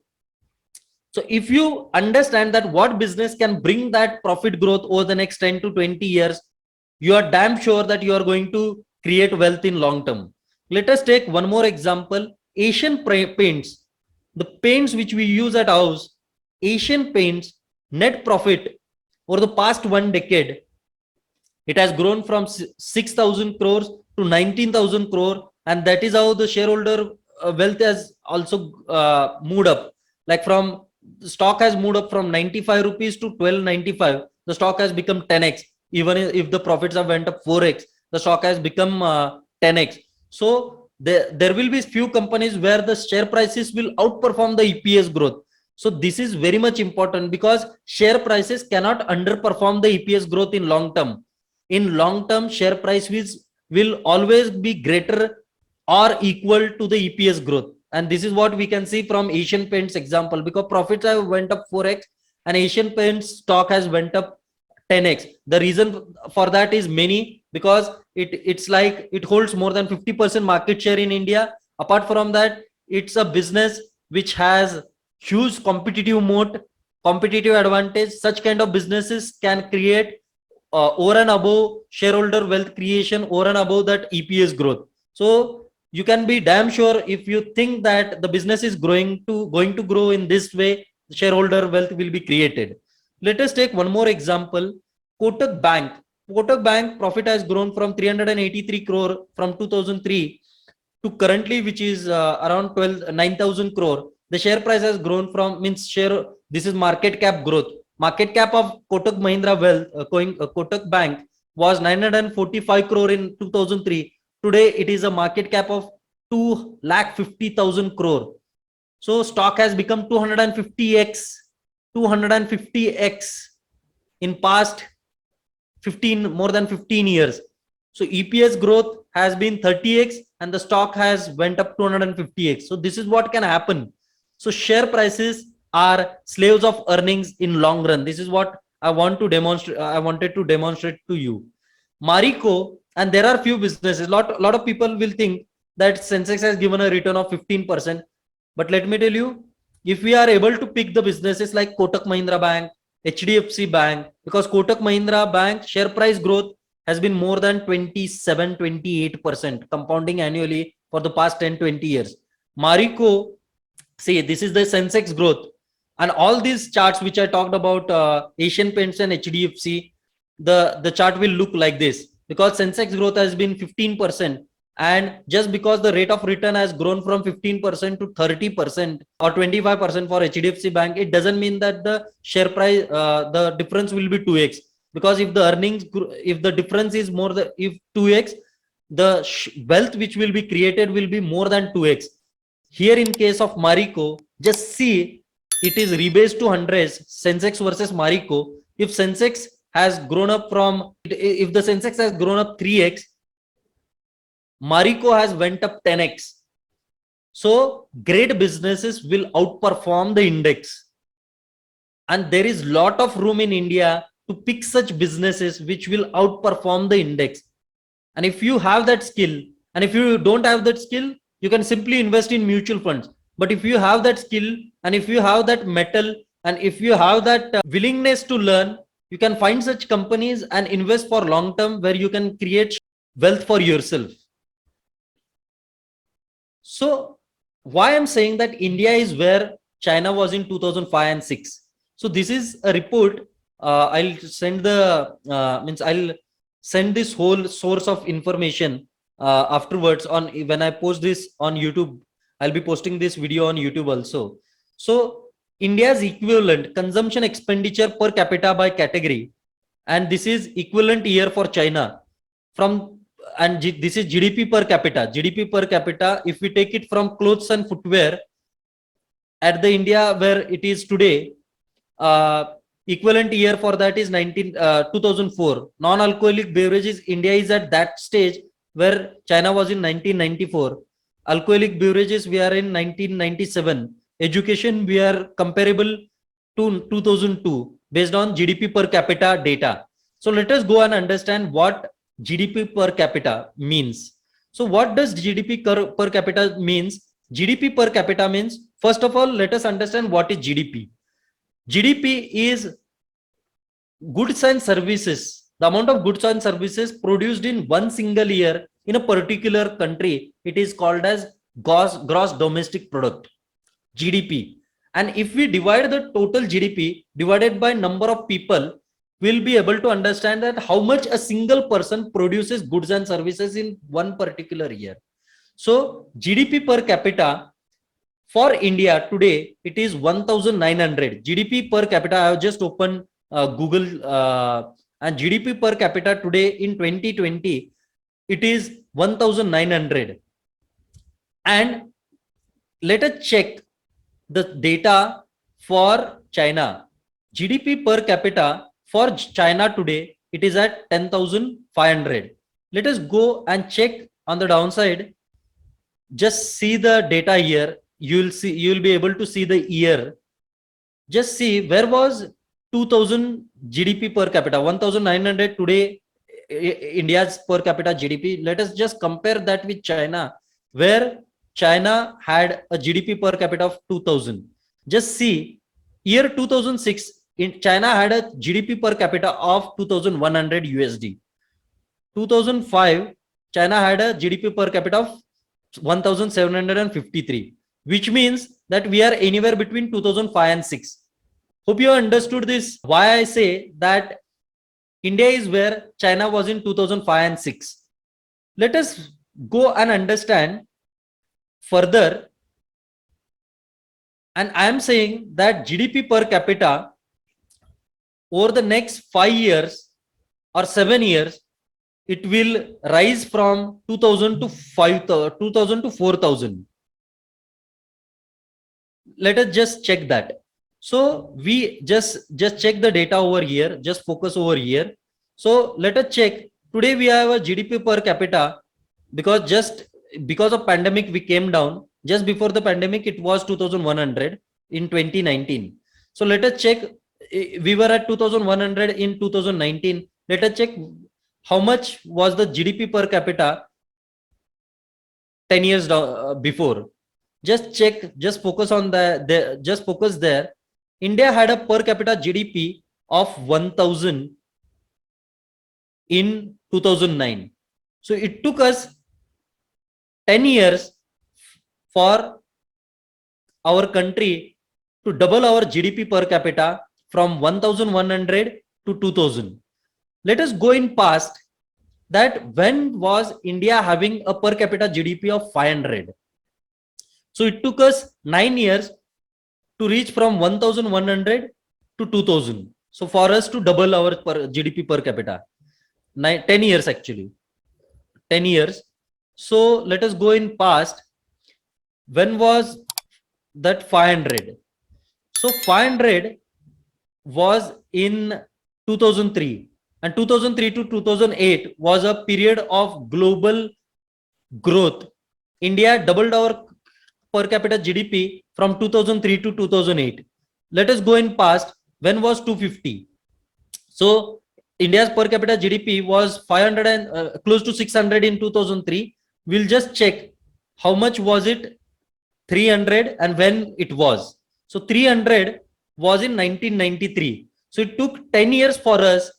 So if you understand that what business can bring that profit growth over the next 10 to 20 years, you are damn sure that you are going to create wealth in long term. Let us take one more example. Asian Paints, the paints which we use at house, Asian Paints net profit over the past 1 decade, it has grown from 6,000 crores to 19,000 crore, and that is how the shareholder wealth has also moved up. Like from the stock has moved up from 95 rupees to 1295. The stock has become 10x. Even if the profits have went up 4x, the stock has become 10x. So there will be few companies where the share prices will outperform the EPS growth. So this is very much important because share prices cannot underperform the EPS growth in long term. In long term, share price will always be greater or equal to the EPS growth. And this is what we can see from Asian Paints example, because profits have went up 4x and Asian Paints stock has went up 10x. The reason for that is many, because it's like it holds more than 50% market share in India. Apart from that, it's a business which has huge competitive moat, competitive advantage. Such kind of businesses can create over and above shareholder wealth creation, over and above that EPS growth. So you can be damn sure if you think that the business is going to grow in this way, shareholder wealth will be created. Let us take one more example. Kotak Bank. Kotak Bank profit has grown from 383 crore from 2003 to currently, which is around 9,000 crore. The share price has grown from this is market cap growth. Market cap of Kotak Mahindra Wealth, Kotak Bank was 945 crore in 2003. Today, it is a market cap of 2,50,000 crore. So stock has become 250x in past more than 15 years. So EPS growth has been 30x and the stock has went up 250x. So this is what can happen. So share prices are slaves of earnings in long run. This is what I wanted to demonstrate to you. Marico, and there are few businesses. Lot of people will think that Sensex has given a return of 15%. But let me tell you, if we are able to pick the businesses like Kotak Mahindra Bank, HDFC Bank, because Kotak Mahindra Bank share price growth has been more than 27-28% compounding annually for the past 10-20 years. Marico, see, this is the Sensex growth. And all these charts which I talked about, Asian Paints and HDFC, the chart will look like this because Sensex growth has been 15%. And just because the rate of return has grown from 15% to 30% or 25% for HDFC Bank, it doesn't mean that the share price, the difference will be 2x. Because if the earnings, if the difference is more than if 2x, the wealth which will be created will be more than 2x. Here in case of Marico, just see it is rebased to hundreds, Sensex versus Marico. If Sensex has grown up from, if the Sensex has grown up 3x, Marico has went up 10x. So great businesses will outperform the index. And there is lot of room in India to pick such businesses which will outperform the index. And if you have that skill, and if you don't have that skill, you can simply invest in mutual funds. But if you have that skill, and if you have that mettle, and if you have that willingness to learn, you can find such companies and invest for long term where you can create wealth for yourself. So why I'm saying that India is where China was in 2005 and 6. So this is a report. I'll send I'll send this whole source of information afterwards on when I post this on YouTube. I'll be posting this video on YouTube also. So India's equivalent consumption expenditure per capita by category, and this is equivalent year for China from, and this is GDP per capita. GDP per capita, if we take it from clothes and footwear at the India where it is today, equivalent year for that is 2004. Non-alcoholic beverages, India is at that stage where China was in 1994. Alcoholic beverages, we are in 1997. Education, we are comparable to 2002 based on GDP per capita data. So let us go and understand what GDP per capita means. So what does GDP per capita means? GDP per capita means, first of all, let us understand what is GDP. GDP is goods and services, the amount of goods and services produced in one single year in a particular country. It is called as gross domestic product, GDP. And if we divide the total GDP divided by number of people, we'll be able to understand that how much a single person produces goods and services in one particular year. So GDP per capita for India today, it is 1,900. GDP per capita, I have just opened Google and GDP per capita today in 2020, it is 1,900. And let us check the data for China. GDP per capita for China today, it is at 10,500. Let us go and check on the downside. Just see the data here. You'll be able to see the year. Just see where was 2000 GDP per capita, 1,900 today, India's per capita GDP. Let us just compare that with China, where China had a GDP per capita of 2000. Just see, year 2006, in China had a GDP per capita of 2,100 USD. 2005, China had a GDP per capita of 1,753, which means that we are anywhere between 2005 and 6. Hope you understood this. Why I say that India is where China was in 2005 and 6. Let us go and understand further. And I am saying that GDP per capita over the next 5 years or 7 years, it will rise from 2,000 to 4,000. Let us just check that. So we just check the data over here, just focus over here. So let us check. Today we have a GDP per capita because of pandemic we came down. Just before the pandemic it was 2,100 in 2019. So let us check. We were at 2,100 in 2019. Let us check how much was the GDP per capita 10 years before. just check, just focus on just focus there. India had a per capita GDP of 1000 in 2009. So it took us 10 years for our country to double our GDP per capita from 1100 to 2000. Let us go in past that when was India having a per capita GDP of 500. So it took us 9 years to reach from 1100 to 2000. So for us to double our GDP per capita, 10 years actually, 10 years. So let us go in past. When was that 500? So 500 was in 2003, and 2003 to 2008 was a period of global growth. India doubled our per capita GDP from 2003 to 2008. Let us go in past. When was 250? So India's per capita GDP was 500 and close to 600 in 2003. We'll just check how much was it 300 and when it was. So 300 was in 1993. So it took 10 years for us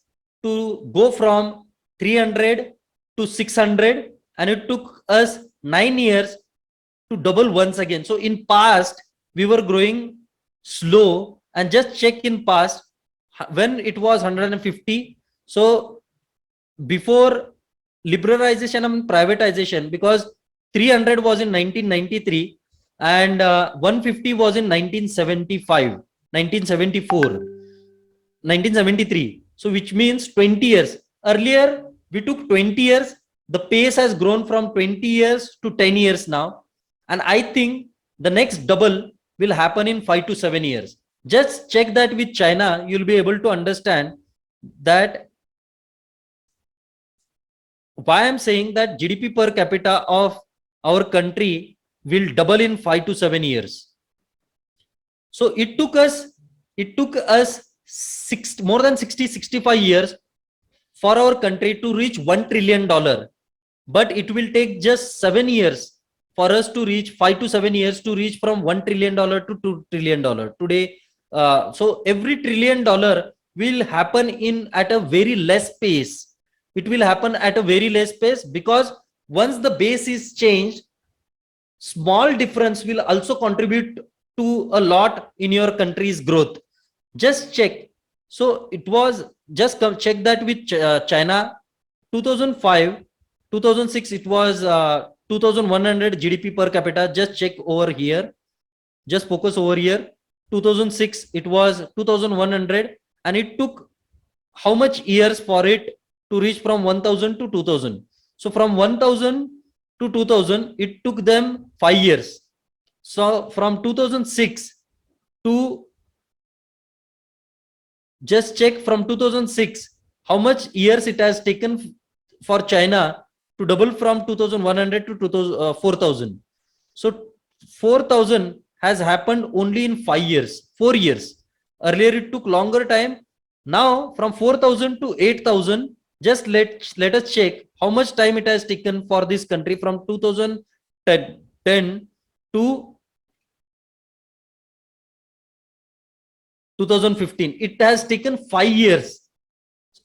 to go from 300 to 600, and it took us 9 years to double once again. So in past we were growing slow, and just check in past when it was 150. So before liberalization and privatization, because 300 was in 1993 and 150 was in 1975, 1974, 1973. So which means 20 years. Earlier we took 20 years. The pace has grown from 20 years to 10 years now. And I think the next double will happen in 5 to 7 years. Just check that with China. You'll be able to understand that why I'm saying that GDP per capita of our country will double in 5 to 7 years. So it took us more than 65 years for our country to reach $1 trillion. But it will take just 7 years for us to reach, 5 to 7 years to reach from $1 trillion to $2 trillion today. So every $1 trillion will happen at a very less pace. It will happen at a very less pace, because once the base is changed, small difference will also contribute to a lot in your country's growth. Just check. So it was, just check that with China. 2005, 2006, it was 2100 GDP per capita. Just check over here. Just focus over here. 2006, it was 2100, and it took how much years for it to reach from 1000 to 2000? So from 1000 to 2000, it took them 5 years. So from 2006 to, just check from 2006 how much years it has taken for China to double from 2100 to 4000. So 4000 has happened only in 5 years, 4 years. Earlier it took longer time. Now from 4000 to 8000, just let us check how much time it has taken for this country from 2010 to 2015. It has taken 5 years.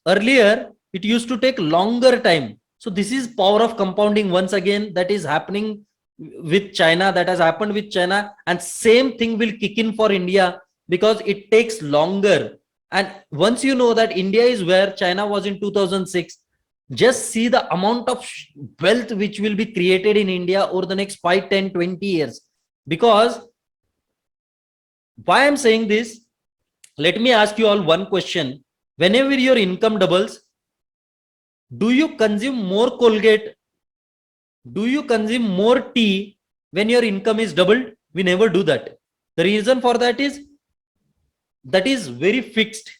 Earlier it used to take longer time. So this is power of compounding once again that is happening with China, that has happened with China, and same thing will kick in for India, because it takes longer. And once you know that India is where China was in 2006, just see the amount of wealth which will be created in India over the next 5, 10, 20 years. Because why I'm saying this, let me ask you all one question. Whenever your income doubles, do you consume more Colgate? Do you consume more tea when your income is doubled? We never do that. The reason for that is very fixed.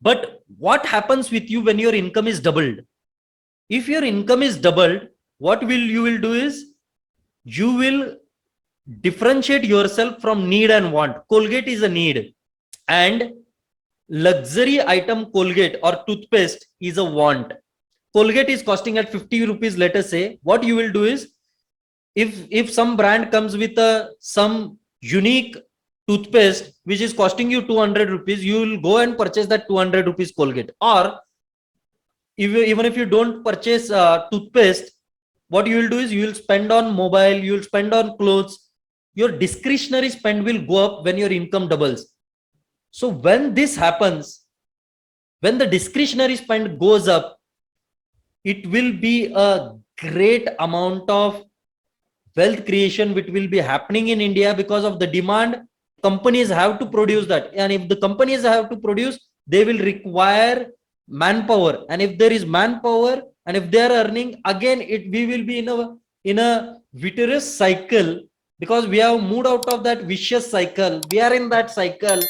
But what happens with you when your income is doubled? If your income is doubled, what you will do is you will differentiate yourself from need and want. Colgate is a need, and luxury item Colgate or toothpaste is a want. Colgate is costing at 50 rupees, let us say. What you will do is if some brand comes with some unique toothpaste which is costing you 200 rupees, you will go and purchase that 200 rupees Colgate. Or even if you don't purchase toothpaste, what you will do is you will spend on mobile, you will spend on clothes. Your discretionary spend will go up when your income doubles. So when this happens, when the discretionary spend goes up, it will be a great amount of wealth creation which will be happening in India because of the demand. Companies have to produce that, and if the companies have to produce, they will require manpower, and if there is manpower and if they are earning, again we will be in a virtuous cycle, because we have moved out of that vicious cycle. We are in that cycle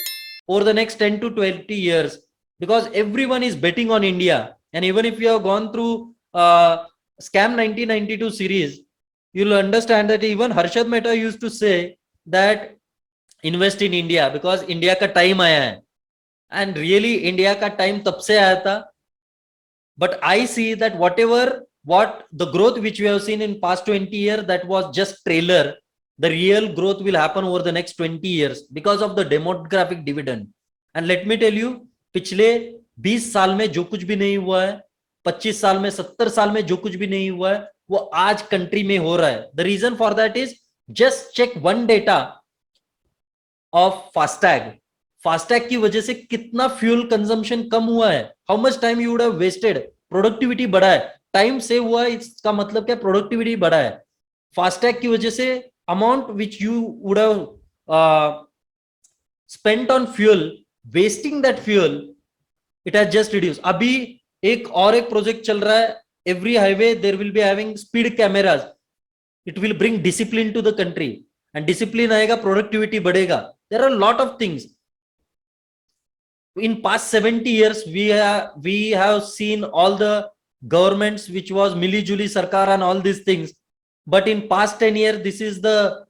over the next 10 to 20 years, because everyone is betting on India. And even if you have gone through Scam 1992 series, you'll understand that even Harshad Mehta used to say that invest in India because India का time आया है. And really India का time तब से आया था. But I see that what the growth which we have seen in past 20 years, that was just trailer. The real growth will happen over the next 20 years because of the demographic dividend. And let me tell you, पिछले 20 साल में जो कुछ भी नहीं हुआ है, 25 साल में 70 साल में जो कुछ भी नहीं हुआ है, वो आज कंट्री में हो रहा है. The reason for that is just check one data of FASTag. FASTag की वजह से कितना फ्यूल कंजम्पशन कम हुआ है. How much time you would have wasted. Productivity बढ़ा है, टाइम सेव हुआ है. इसका मतलब क्या? प्रोडक्टिविटी बढ़ा है. फास्टैग की वजह से amount which you would have spent on fuel, wasting that fuel, it has just reduce. अभी एक प्रोजेक्ट चल रहा है. Every highway there will be having speed cameras. It will bring discipline to the country, and discipline आएगा, productivity बढ़ेगा. There are lot of things. In past 70 years we have seen all the governments which was Mili Juli Sarkar and all these things, but in past 10 years this is the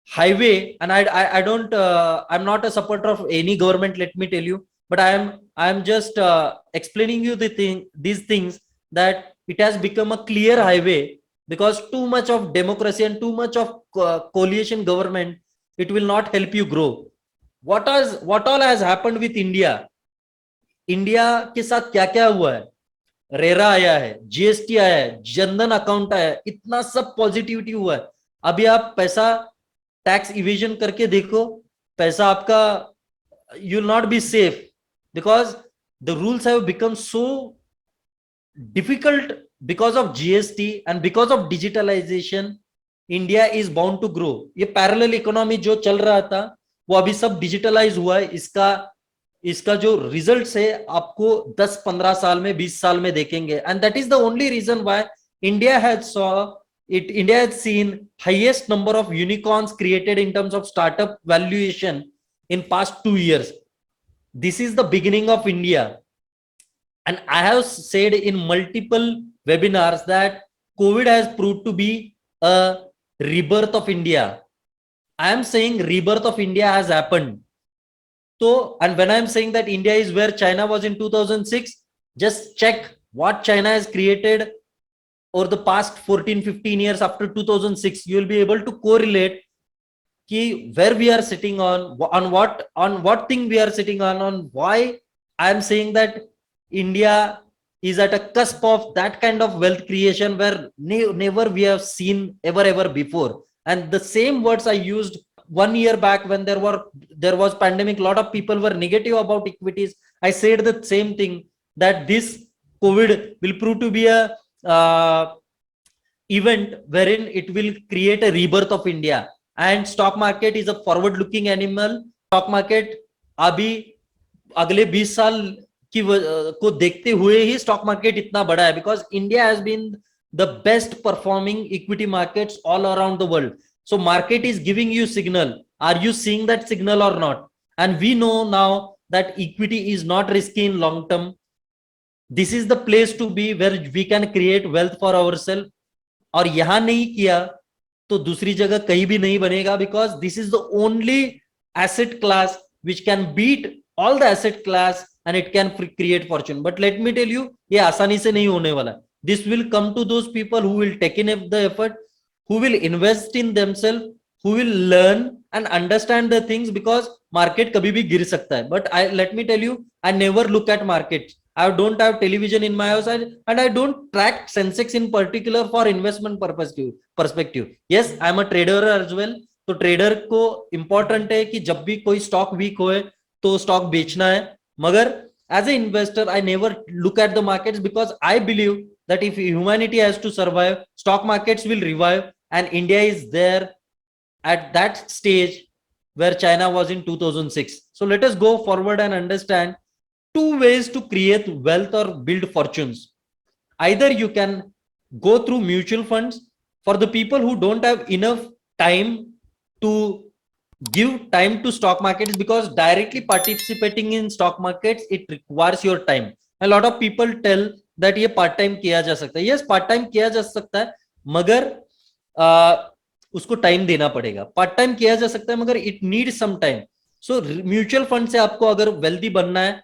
highway. And I don't I'm not a supporter of any government, let me tell you, but I am just explaining you these things, that it has become a clear highway because too much of democracy and too much of coalition government, it will not help you grow. What all has happened with India के साथ क्या क्या हुआ है? RERA आया है, GST आया है, जनधन अकाउंट आया है, इतना सब पॉजिटिविटी हुआ है. अभी आप पैसा टैक्स इवेजन करके देखो, पैसा आपका you will not be safe because the rules have become so difficult because of GST and because of digitalisation. India is bound to grow. ये पैरेलल इकोनॉमी जो चल रहा था वो अभी सब डिजिटलाइज हुआ है. इसका जो रिजल्ट है आपको 10-15 साल में, 20 साल में देखेंगे. And that is the only reason why India has seen highest number of unicorns created in terms of startup valuation in past 2 years. This is the beginning of India. And I have said in multiple webinars that COVID has proved to be a rebirth of India. I am saying rebirth of India has happened. So, and when I am saying that India is where China was in 2006, just check what China has created over the past 14-15 years after 2006. You will be able to correlate ki where we are sitting on what thing we are sitting on why I am saying that India is at a cusp of that kind of wealth creation where never we have seen ever before. And the same words I used 1 year back when there was pandemic. A lot of people were negative about equities. I said the same thing, that this COVID will prove to be a event wherein it will create a rebirth of India. And stock market is a forward looking animal. Stock market अभी अगले 20 साल को देखते हुए ही stock market इतना बड़ा है, because India has been the best performing equity markets all around the world. So market is giving you signal. Are you seeing that signal और नॉट? And we know now that equity is not risky in long term. This is the place to be where we can create wealth for ourself. और यहां नहीं किया तो दूसरी जगह कहीं भी नहीं बनेगा, because this is the only asset class which can beat all the asset class and it can create fortune. But let me tell you, ये आसानी से नहीं होने वाला. This will come to those people who will take in the effort, who will invest in themselves, who will learn and understand the things, because market kabhi bhi gir sakta hai. But let me tell you, I never look at markets. I don't have television in my house, and I don't track Sensex in particular for investment perspective. Yes, I am a trader as well. तो trader को important है कि जब भी कोई stock week होए तो stock बेचना है, मगर as an investor I never look at the markets, because I believe that if humanity has to survive, stock markets will revive, and India is there at that stage where China was in 2006. So let us go forward and understand two ways to create wealth or build fortunes. Either you can go through mutual funds. For the people who don't have enough time to give time to stock markets, because directly participating in stock markets, it requires your time. A lot of people tell that ये part time किया जा सकता है. Yes, part time किया जा सकता है, मगर उसको टाइम देना पड़ेगा. पार्ट टाइम किया जा सकता है, मगर it need some time. So mutual fund से आपको अगर वेल्दी बनना है,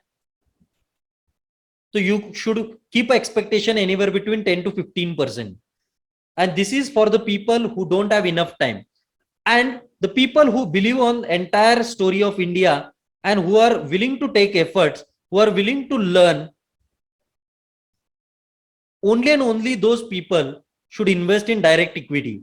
तो you should keep expectation anywhere between 10 to 15%. And this is for the people who don't have enough time. And the people who believe on the entire story of India and who are willing to take efforts, who are willing to learn, only and only those people should invest in direct equity.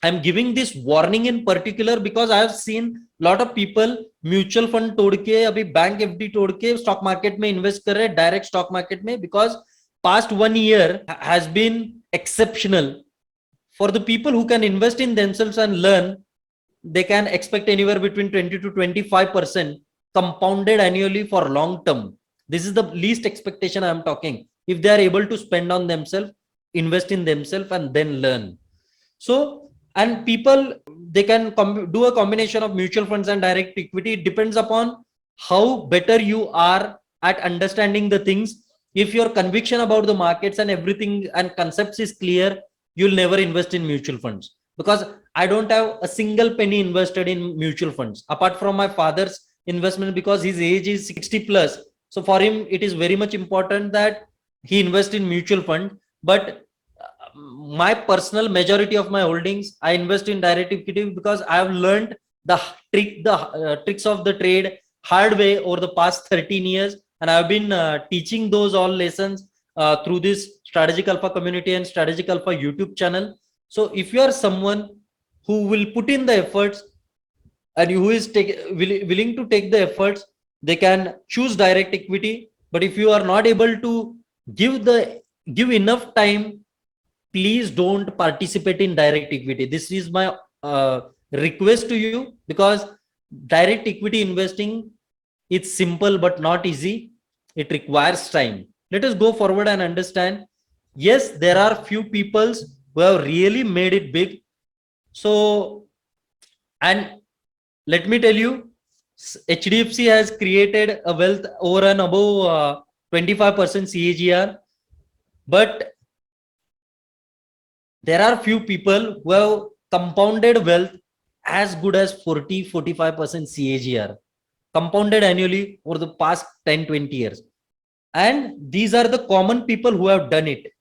I'm giving this warning in particular because I have seen a lot of people mutual fund तोड़ के अभी bank FD तोड़ के stock market में invest कर रहे हैं, direct stock market में, because past 1 year has been exceptional. For the people who can invest in themselves and learn, they can expect anywhere between 20 to 25% compounded annually for long term. This is the least expectation I am talking. If they are able to spend on themselves, invest in themselves, and then learn. So, and people, they can do a combination of mutual funds and direct equity. It depends upon how better you are at understanding the things. If your conviction about the markets and everything and concepts is clear, you'll never invest in mutual funds, because I don't have a single penny invested in mutual funds apart from my father's investment, because his age is 60 plus. So for him, it is very much important that he invest in mutual fund. But my personal majority of my holdings, I invest in direct equity, because I have learned the tricks of the trade hard way over the past 13 years, and I've been teaching those all lessons through this Strategic Alpha community and Strategic Alpha YouTube channel. So if you are someone who will put in the efforts and who is willing to take the efforts, they can choose direct equity. But if you are not able to give enough time, please don't participate in direct equity. This is my request to you, because direct equity investing, it's simple but not easy. It requires time. Let us go forward and understand. Yes, there are few people who have really made it big. So, and let me tell you, HDFC has created a wealth over and above 25% CAGR, but there are few people who have compounded wealth as good as 40-45% CAGR, compounded annually over the past 10-20 years. And these are the common people who have done it.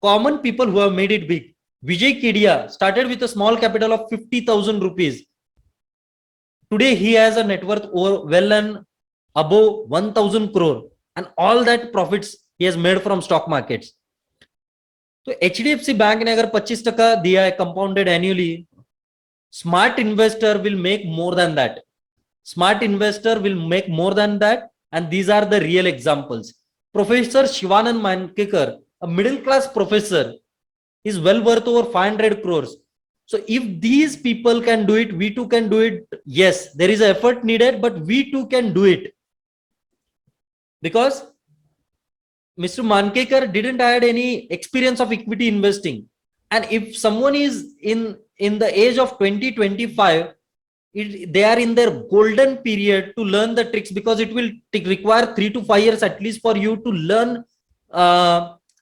Common people who have made it big. Vijay Kedia started with a small capital of 50,000 rupees. Today he has a net worth over well and above 1,000 crore, and all that profits he has made from stock markets. तो HDFC bank ने अगर 25% दिया है compounded annually, smart investor will make more than that. Smart investor will make more than that, and these are the real examples. Professor Shivanand Mankekar, a middle class professor, is well worth over 500 crores. So if these people can do it, we too can do it. Yes, there is effort needed, but we too can do it, because Mr. Mankekar didn't had any experience of equity investing. And if someone is in the age of 20-25, they are in their golden period to learn the tricks, because it will require 3 to 5 years at least for you to learn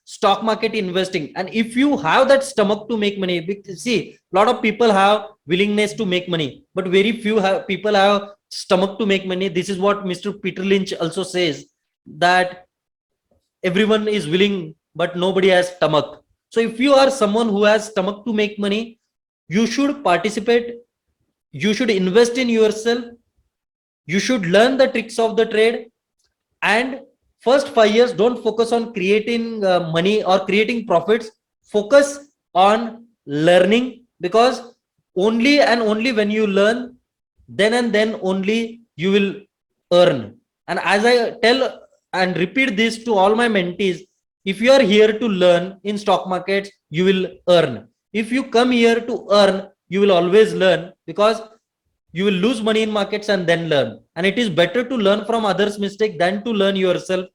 stock market investing. And if you have that stomach to make money, see, a lot of people have willingness to make money, but very few people have stomach to make money. This is what Mr. Peter Lynch also says, that everyone is willing, but nobody has stomach. So if you are someone who has stomach to make money, you should participate, you should invest in yourself, you should learn the tricks of the trade, and first 5 years don't focus on creating money or creating profits. Focus on learning, because only and only when you learn, then and then only you will earn. And as I tell and repeat this to all my mentees, if you are here to learn in stock markets, you will earn. If you come here to earn, you will always learn, because you will lose money in markets and then learn. And it is better to learn from others' mistake than to learn yourself.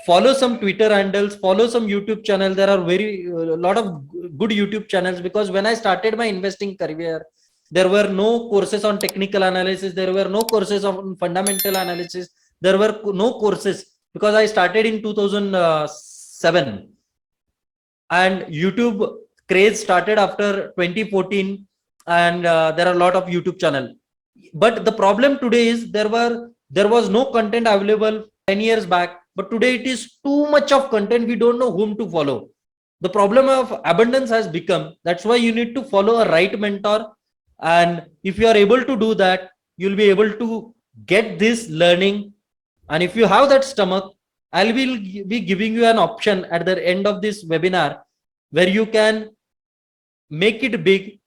Follow some Twitter handles, follow some YouTube channel. There are very lot of good YouTube channels, because when I started my investing career, there were no courses on technical analysis, there were no courses on fundamental analysis, there were no courses, because I started in 2007, and YouTube craze started after 2014, and there are a lot of YouTube channel. But the problem today is there was no content available 10 years back, but today it is too much of content. We don't know whom to follow. The problem of abundance has become, that's why you need to follow a right mentor. And if you are able to do that, you'll be able to get this learning. And if you have that stomach, I will be giving you an option at the end of this webinar where you can make it big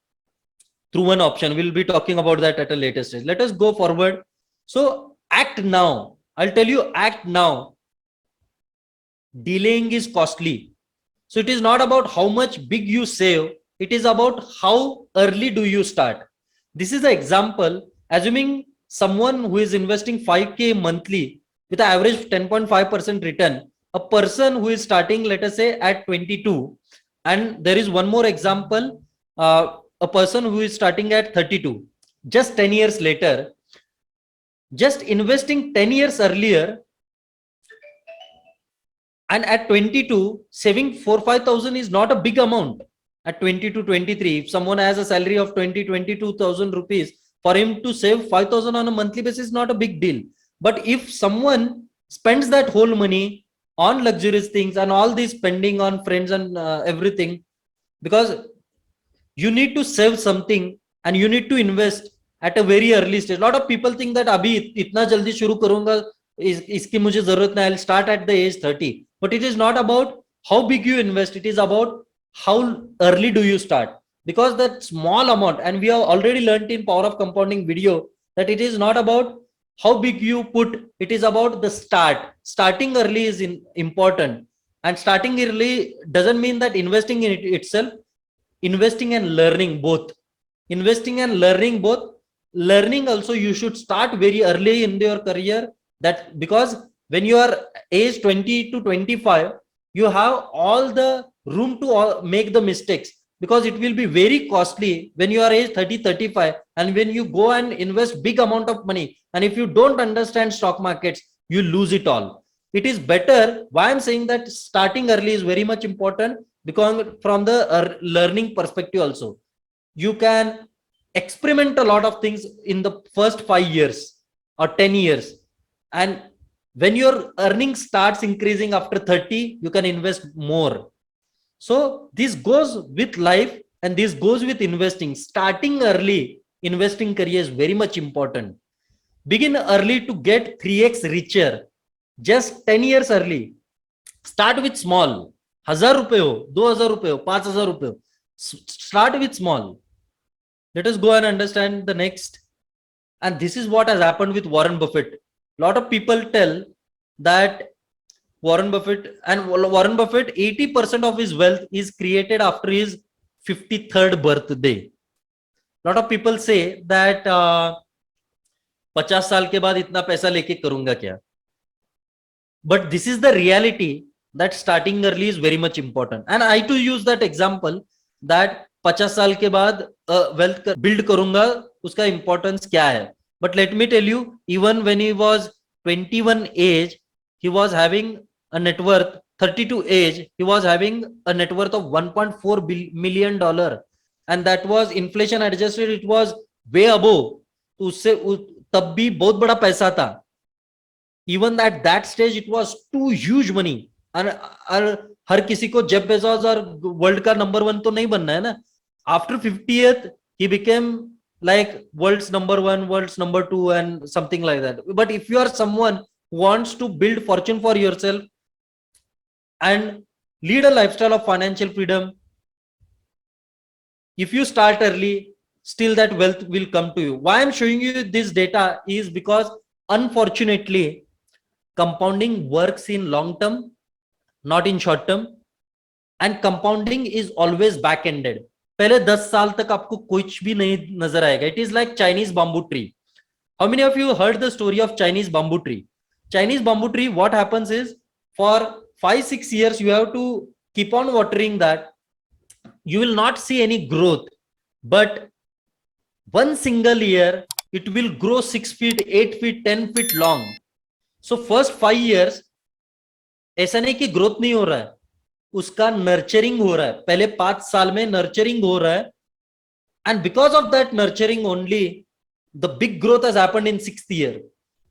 through one option. We'll be talking about that at a later stage. Let us go forward. So act now. I'll tell you, act now. Delaying is costly. So it is not about how much big you save. It is about how early do you start. This is an example. Assuming someone who is investing 5K monthly with an average 10.5% return, a person who is starting, let us say, at 22, and there is one more example, a person who is starting at 32, just 10 years later, just investing 10 years earlier, and at 22, saving 4-5,000 is not a big amount. At 22, 23, if someone has a salary of 22,000 rupees, for him to save 5,000 on a monthly basis is not a big deal. But if someone spends that whole money on luxurious things and all this spending on friends and everything, because you need to save something and you need to invest at a very early stage. A lot of people think that abhi itna jaldi shuru karunga, iski mujhe zarurat nahi, I'll start at the age 30. But it is not about how big you invest, it is about how early do you start. Because that small amount, and we have already learned in Power of Compounding video, that it is not about how big you put, it is about the start. Starting early is important. And starting early doesn't mean that investing in it itself, investing and learning both. Investing and learning both. Learning also, you should start very early in your career, that because when you are age 20 to 25, you have all the room to make the mistakes, because it will be very costly when you are age 30, 35, and when you go and invest big amount of money, and if you don't understand stock markets, you lose it all. It is better. Why I'm saying that starting early is very much important, because from the learning perspective also, you can experiment a lot of things in the first 5 years or 10 years. And when your earnings starts increasing after 30, you can invest more. So this goes with life, and this goes with investing. Starting early, investing career is very much important. Begin early to get 3x richer. Just 10 years early. Start with small. 1000 rupees ho, 2000 rupees ho, 5000 rupees ho. Start with small. Let us go and understand the next. And this is what has happened with Warren Buffett. A lot of people tell that Warren Buffett, 80% of his wealth is created after his 53rd birthday. A lot of people say that 50 साल के बाद इतना पैसा लेके करूंगा क्या? But this is the reality, that starting early is very much important. And I too use that example, that 50 साल के बाद wealth build करूंगा, उसका importance क्या है? But let me tell you, even when he was 21 age, he was having a net worth, 32 age, he was having a net worth of $1.4 million. And that was inflation adjusted, it was way above. उससे तब भी बहुत बड़ा पैसा था. Even at that stage, it was too huge money. And हर किसी को Jeff Bezos और वर्ल्ड का नंबर 1 तो नहीं बनना है ना. After 50th he became like world's number 1, world's number 2 and something like that. But if you are someone who wants to build fortune for yourself and lead a lifestyle of financial freedom, if you start early, still that wealth will come to you. Why I'm showing you this data is because unfortunately compounding works in long term, not in short term, and compounding is always back ended. पहले 10 साल तक आपको कुछ भी नहीं नजर आएगा. It is like Chinese bamboo tree. How many of you heard the story of Chinese bamboo tree? Chinese bamboo tree, what happens is for 5-6 years you have to keep on watering that. You will not see any growth, but one single year it will grow 6 feet, 8 feet, 10 feet long. So first 5 years ऐसा नहीं कि growth नहीं हो रहा है, उसका nurturing हो रहा है. पहले 5 साल में नर्चरिंग हो रहा है, and because of that nurturing only the big growth has happened in 6th year.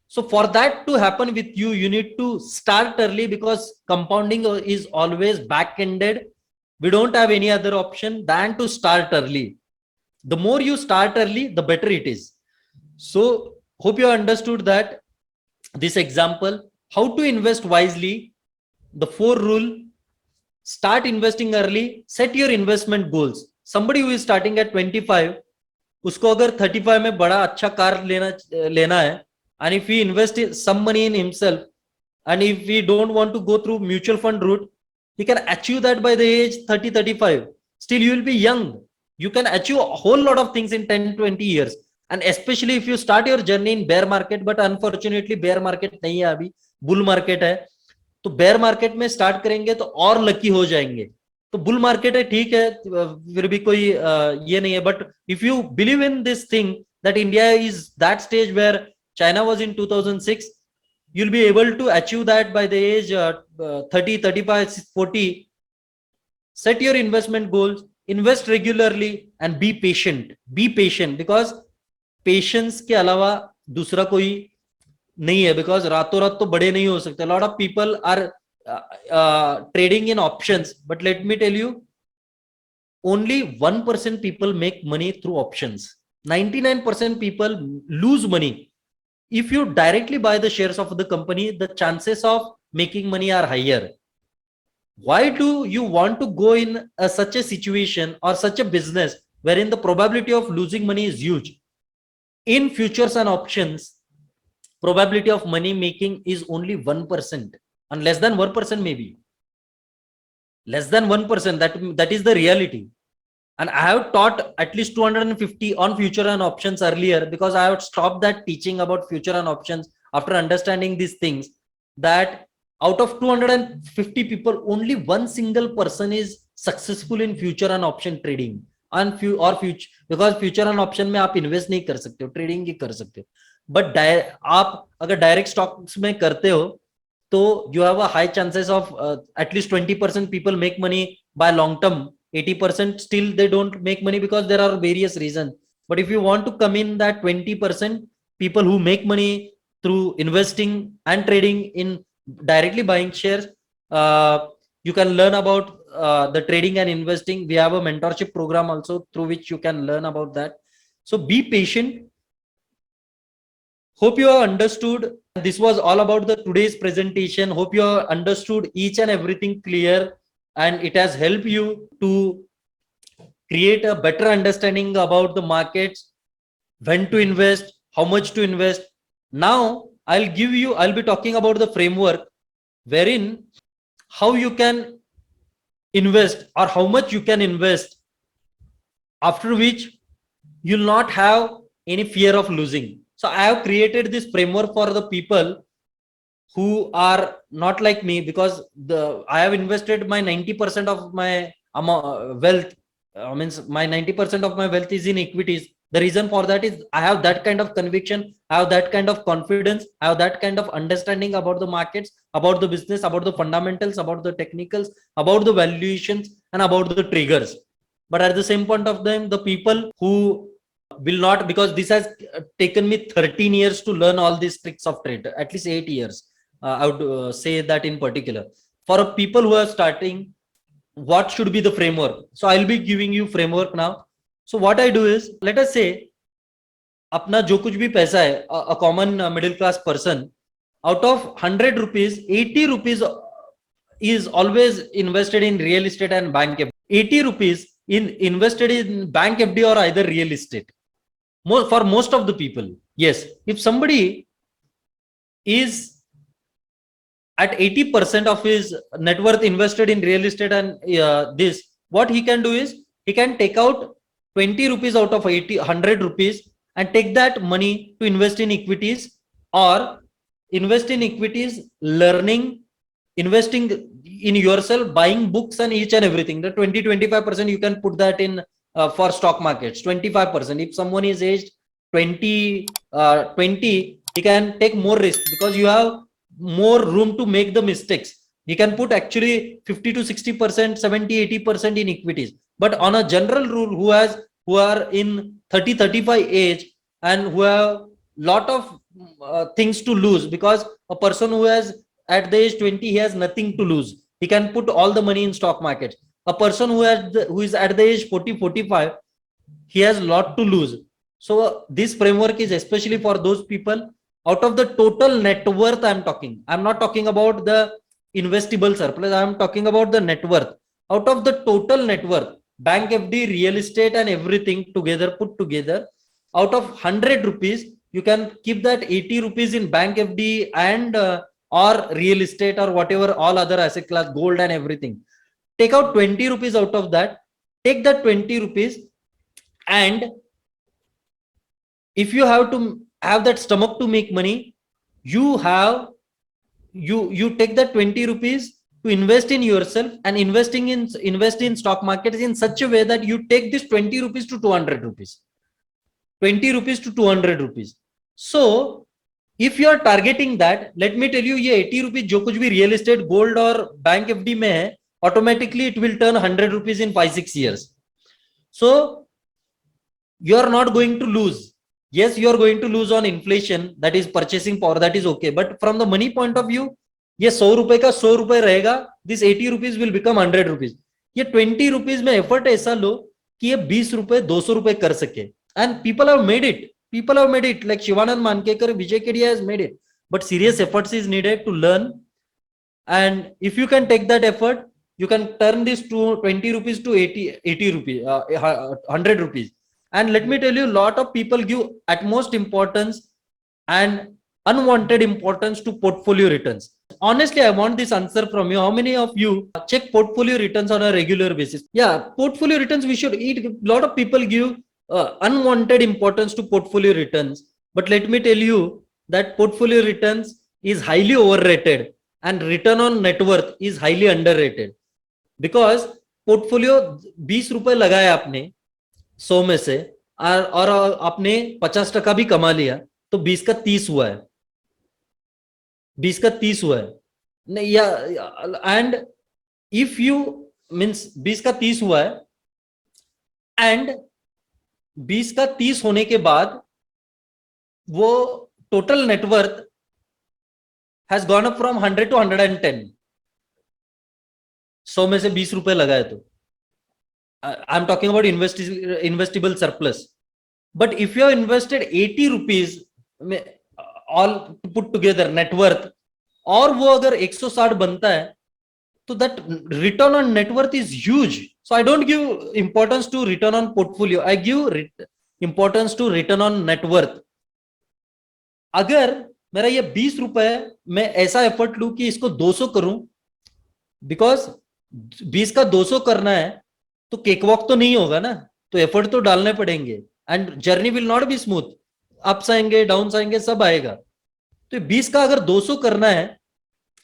So for that to happen with you, you need to start early, because compounding is always back ended. We don't have any other option than to start early. The more you start early, the better it is. So hope you understood that this example, how to invest wisely, the 4 rule. Start investing early, set your investment goals. Somebody who is starting at 25, उसको अगर 35 में बड़ा अच्छा car लेना है, and if he invest some money in himself, and if we don't want to go through mutual fund route, he can achieve that by the age 30-35. Still you will be young. You can achieve a whole lot of things in 10-20 years. And especially if you start your journey in bear market, but unfortunately bear market नहीं है अभी, bull market है. तो bear market में start करेंगे तो और lucky हो जाएंगे. तो बुल मार्केट है, ठीक है, फिर भी कोई ये नहीं है. But if you believe in this thing that India is that stage where China was in 2006, you'll be able to achieve that by the age 30, 35, 40. Set your investment goals, invest regularly and be patient, because patience के अलावा दूसरा कोई नहीं है. Because रातों रात तो बड़े नहीं हो सकते. Lot of people are trading in options, but let me tell you, only 1% people make money through options. 99% people lose money. If you directly buy the shares of the company, the chances of making money are higher. Why do you want to go in such a situation or such a business wherein the probability of losing money is huge? In futures and options, probability of money making is only 1%, and less than 1%, maybe less than 1%. That is the reality. And I have taught at least 250 on future and options earlier, because I have stopped that teaching about future and options after understanding these things, that out of 250 people, only one single person is successful in future and option trading. And future, because future and option में आप invest नहीं कर सकते हो, trading ही कर सकते हो. But आप अगर डायरेक्ट स्टॉक्स में करते हो तो you have a high chances of at least 20% people make money by long term. 80% still they don't make money because there are various reason. But if you want to come in that 20% people who make money through investing and trading in directly buying shares, you can learn about the trading and investing. We have a mentorship program also through which you can learn about that. So be patient. Hope you have understood. This was all about the today's presentation. Hope you have understood each and everything clear, and it has helped you to create a better understanding about the markets, when to invest, how much to invest. Now I'll be talking about the framework wherein how you can invest or how much you can invest, after which you'll not have any fear of losing. So I have created this framework for the people who are not like me, because I have invested my 90% of my wealth. Means my 90% of my wealth is in equities. The reason for that is I have that kind of conviction, I have that kind of confidence, I have that kind of understanding about the markets, about the business, about the fundamentals, about the technicals, about the valuations, and about the triggers. But at the same point of time, the people who will not, because this has taken me 13 years to learn all these tricks of trade, at least 8 years. I would say that in particular. for people who are starting, what should be the framework? So I'll be giving you framework now. So what I do is, let us say, अपना जो कुछ भी पैसा है, a common middle class person, out of 100 rupees, 80 rupees is always invested in real estate and bank FD. 80 rupees invested in bank FD or either real estate. For most of the people, yes. If somebody is at 80% of his net worth invested in real estate and this, what he can do is he can take out 20 rupees out of 100 rupees and take that money to invest in equities, or invest in equities, learning, investing in yourself, buying books and each and everything. The 20-25% you can put that in for stock markets. 25%. If someone is aged 20, he can take more risk because you have more room to make the mistakes. He can put actually 50 to 60%, 70, 80% in equities. But on a general rule, who are in 30-35 age and who have lot of things to lose, because a person who has at the age 20, he has nothing to lose. He can put all the money in stock market. A person who is at the age 40-45, he has lot to lose. So this framework is especially for those people. Out of the total net worth I'm talking, I'm not talking about the investable surplus, I'm talking about the net worth. Out of the total net worth, bank FD, real estate and everything together, put together, out of 100 rupees, you can keep that 80 rupees in bank FD and or real estate or whatever, all other asset class, gold and everything. Take out 20 rupees out of that, take that 20 rupees, and if you have to have that stomach to make money, you take that 20 rupees to invest in yourself and invest in stock markets in such a way that you take this 20 rupees to 200 rupees. 20 rupees to 200 rupees. So if you are targeting that, let me tell you, ये 80 rupees जो कुछ भी real estate, gold और bank FD में है, automatically it will turn 100 rupees in 5-6 years. So you are not going to lose. Yes, you are going to lose on inflation, that is purchasing power, that is okay. But from the money point of view, ये 100 रुपए का 100 रुपए रहेगा, this 80 rupees will become 100 rupees. ये 20 rupees में effort ऐसा लो कि ये 20 रुपए 200 रुपए कर सके. And people have made it. People have made it. Like Shivanand Mankekar, Vijay Kedia has made it. But serious efforts is needed to learn. And if you can take that effort, you can turn this to 20 rupees to 80 rupees, 100 rupees. And let me tell you, a lot of people give utmost importance and unwanted importance to portfolio returns. Honestly, I want this answer from you. How many of you check portfolio returns on a regular basis? Yeah, portfolio returns, we should eat. A lot of people give unwanted importance to portfolio returns. But let me tell you that portfolio returns is highly overrated and return on net worth is highly underrated. Because portfolio 20 रुपए लगाया आपने 100 में से और आपने 50% भी कमा लिया, तो 20 का 30 हुआ है. 20 का 30 हुआ है. And if you means 20 का 30 हुआ है, and 20 का 30 होने के बाद वो total net worth has gone up from 100 to 110. 100 में से 20 रुपए लगाए तो I'm talking about investable surplus. But if you have invested 80 rupees all put together net worth, और वो अगर 160 बनता है, तो that return on net worth is huge. So I don't give importance to return on portfolio. I give importance to return on net worth. अगर मेरा ये 20 रुपए मैं ऐसा एफर्ट लूं कि इसको 200 करूं, बिकॉज 20 का 200 करना है तो केक वॉक तो नहीं होगा ना, तो एफर्ट तो डालने पड़ेंगे. And journey will not be smooth. Ups आएंगे, डाउन्स आएंगे, सब आएगा. तो 20 का अगर 200 करना है,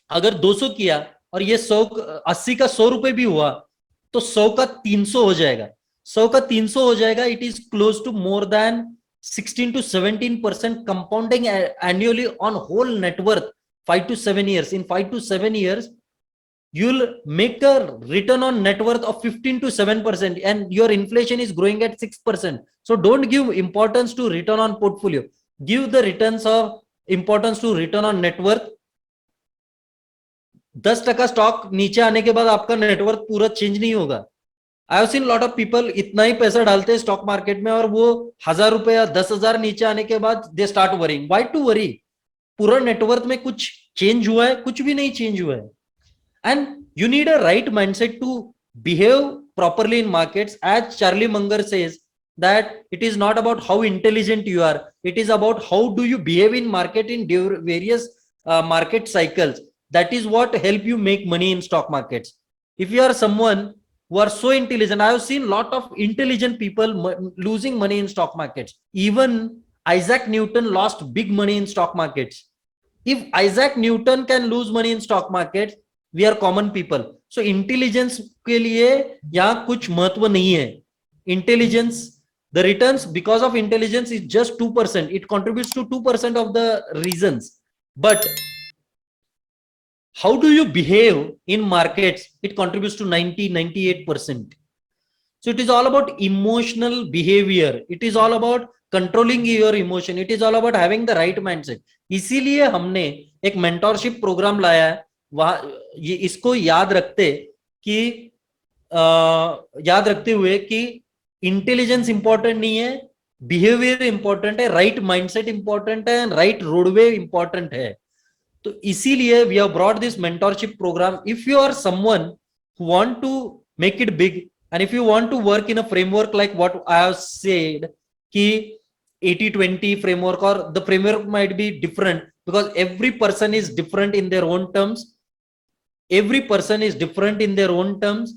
अगर 200 किया और ये 80 का 100 रुपए भी हुआ, तो 100 का 300 हो जाएगा. 100 का 300 हो जाएगा. It is close to more than 16 to 17% compounding annually on whole net worth 5 to 7 years. In 5 to 7 years, you'll make a return on net worth of 15 to 7%, and your inflation is growing at 6%. So don't give importance to return on portfolio. Give the returns of importance to return on net worth. 10% stock नीचे आने के बाद आपका net worth पूरा change नहीं होगा. I have seen lot of people इतना ही पैसा डालते हैं स्टॉक मार्केट में और वो 1,000 रुपए या 10,000 नीचे आने के बाद they start worrying. Why to worry? पूरा नेटवर्थ में कुछ चेंज हुआ है? कुछ भी नहीं चेंज हुआ है. And you need a right mindset to behave properly in markets. As Charlie Munger says that it is not about how intelligent you are, it is about how do you behave in market in various market cycles. That is what help you make money in stock markets. If you are someone who are so intelligent, I have seen lot of intelligent people losing money in stock markets. Even Isaac Newton lost big money in stock markets. If Isaac Newton can lose money in stock markets, we are common people. So intelligence के लिए यहाँ कुछ महत्व नहीं है. Intelligence, the returns because of intelligence is just 2%. It contributes to 2% of the reasons. But how do you behave in markets? It contributes to 98%. So it is all about emotional behavior. It is all about controlling your emotion. It is all about having the right mindset. इसीलिए हमने एक mentorship program लाया है. ये इसको याद रखते हुए कि इंटेलिजेंस इंपॉर्टेंट नहीं है, बिहेवियर इंपॉर्टेंट है, राइट माइंडसेट इंपॉर्टेंट है, राइट रोडवे इंपॉर्टेंट है. तो इसीलिए we have brought this mentorship programme. If you are someone who want to make it big and if you want to work in a framework like what I have said कि 80-20 framework, or the framework might be different because every person is different in their own terms. Every person is different in their own terms.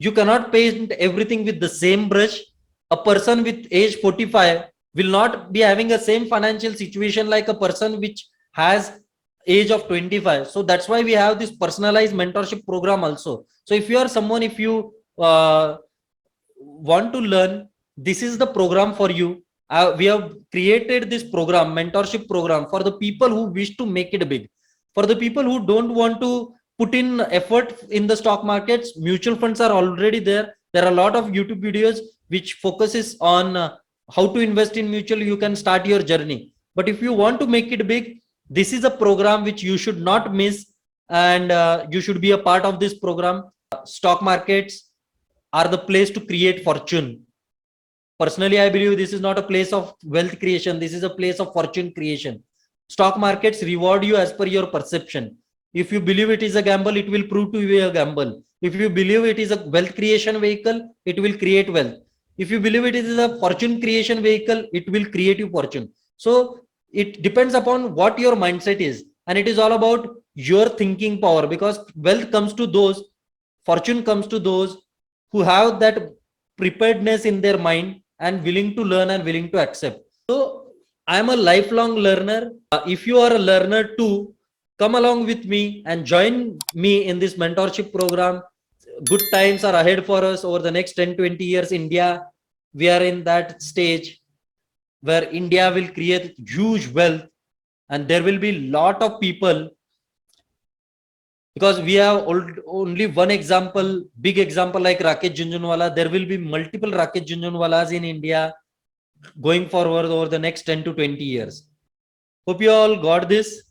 You cannot paint everything with the same brush. A person with age 45 will not be having the same financial situation like a person which has age of 25. So that's why we have this personalized mentorship program also. So if you are someone, if you want to learn, this is the program for you. We have created this program, mentorship program, for the people who wish to make it big. For the people who don't want to put in effort in the stock markets, mutual funds are already there. There are a lot of YouTube videos which focuses on how to invest in mutual. You can start your journey. But if you want to make it big, this is a program which you should not miss, and you should be a part of this program. Stock markets are the place to create fortune. Personally, I believe this is not a place of wealth creation. This is a place of fortune creation. Stock markets reward you as per your perception. If you believe it is a gamble, it will prove to be a gamble. If you believe it is a wealth creation vehicle, it will create wealth. If you believe it is a fortune creation vehicle, it will create you fortune. So it depends upon what your mindset is, and it is all about your thinking power, because wealth comes to those, fortune comes to those who have that preparedness in their mind and willing to learn and willing to accept. So I am a lifelong learner. If you are a learner too, come along with me and join me in this mentorship program. Good times are ahead for us over the next 10-20 years. India, we are in that stage where India will create huge wealth, and there will be lot of people, because we have only one example, big example like Rakesh Jhunjhunwala. There will be multiple Rakesh Jhunjhunwalas in India going forward over the next 10 to 20 years. Hope you all got this.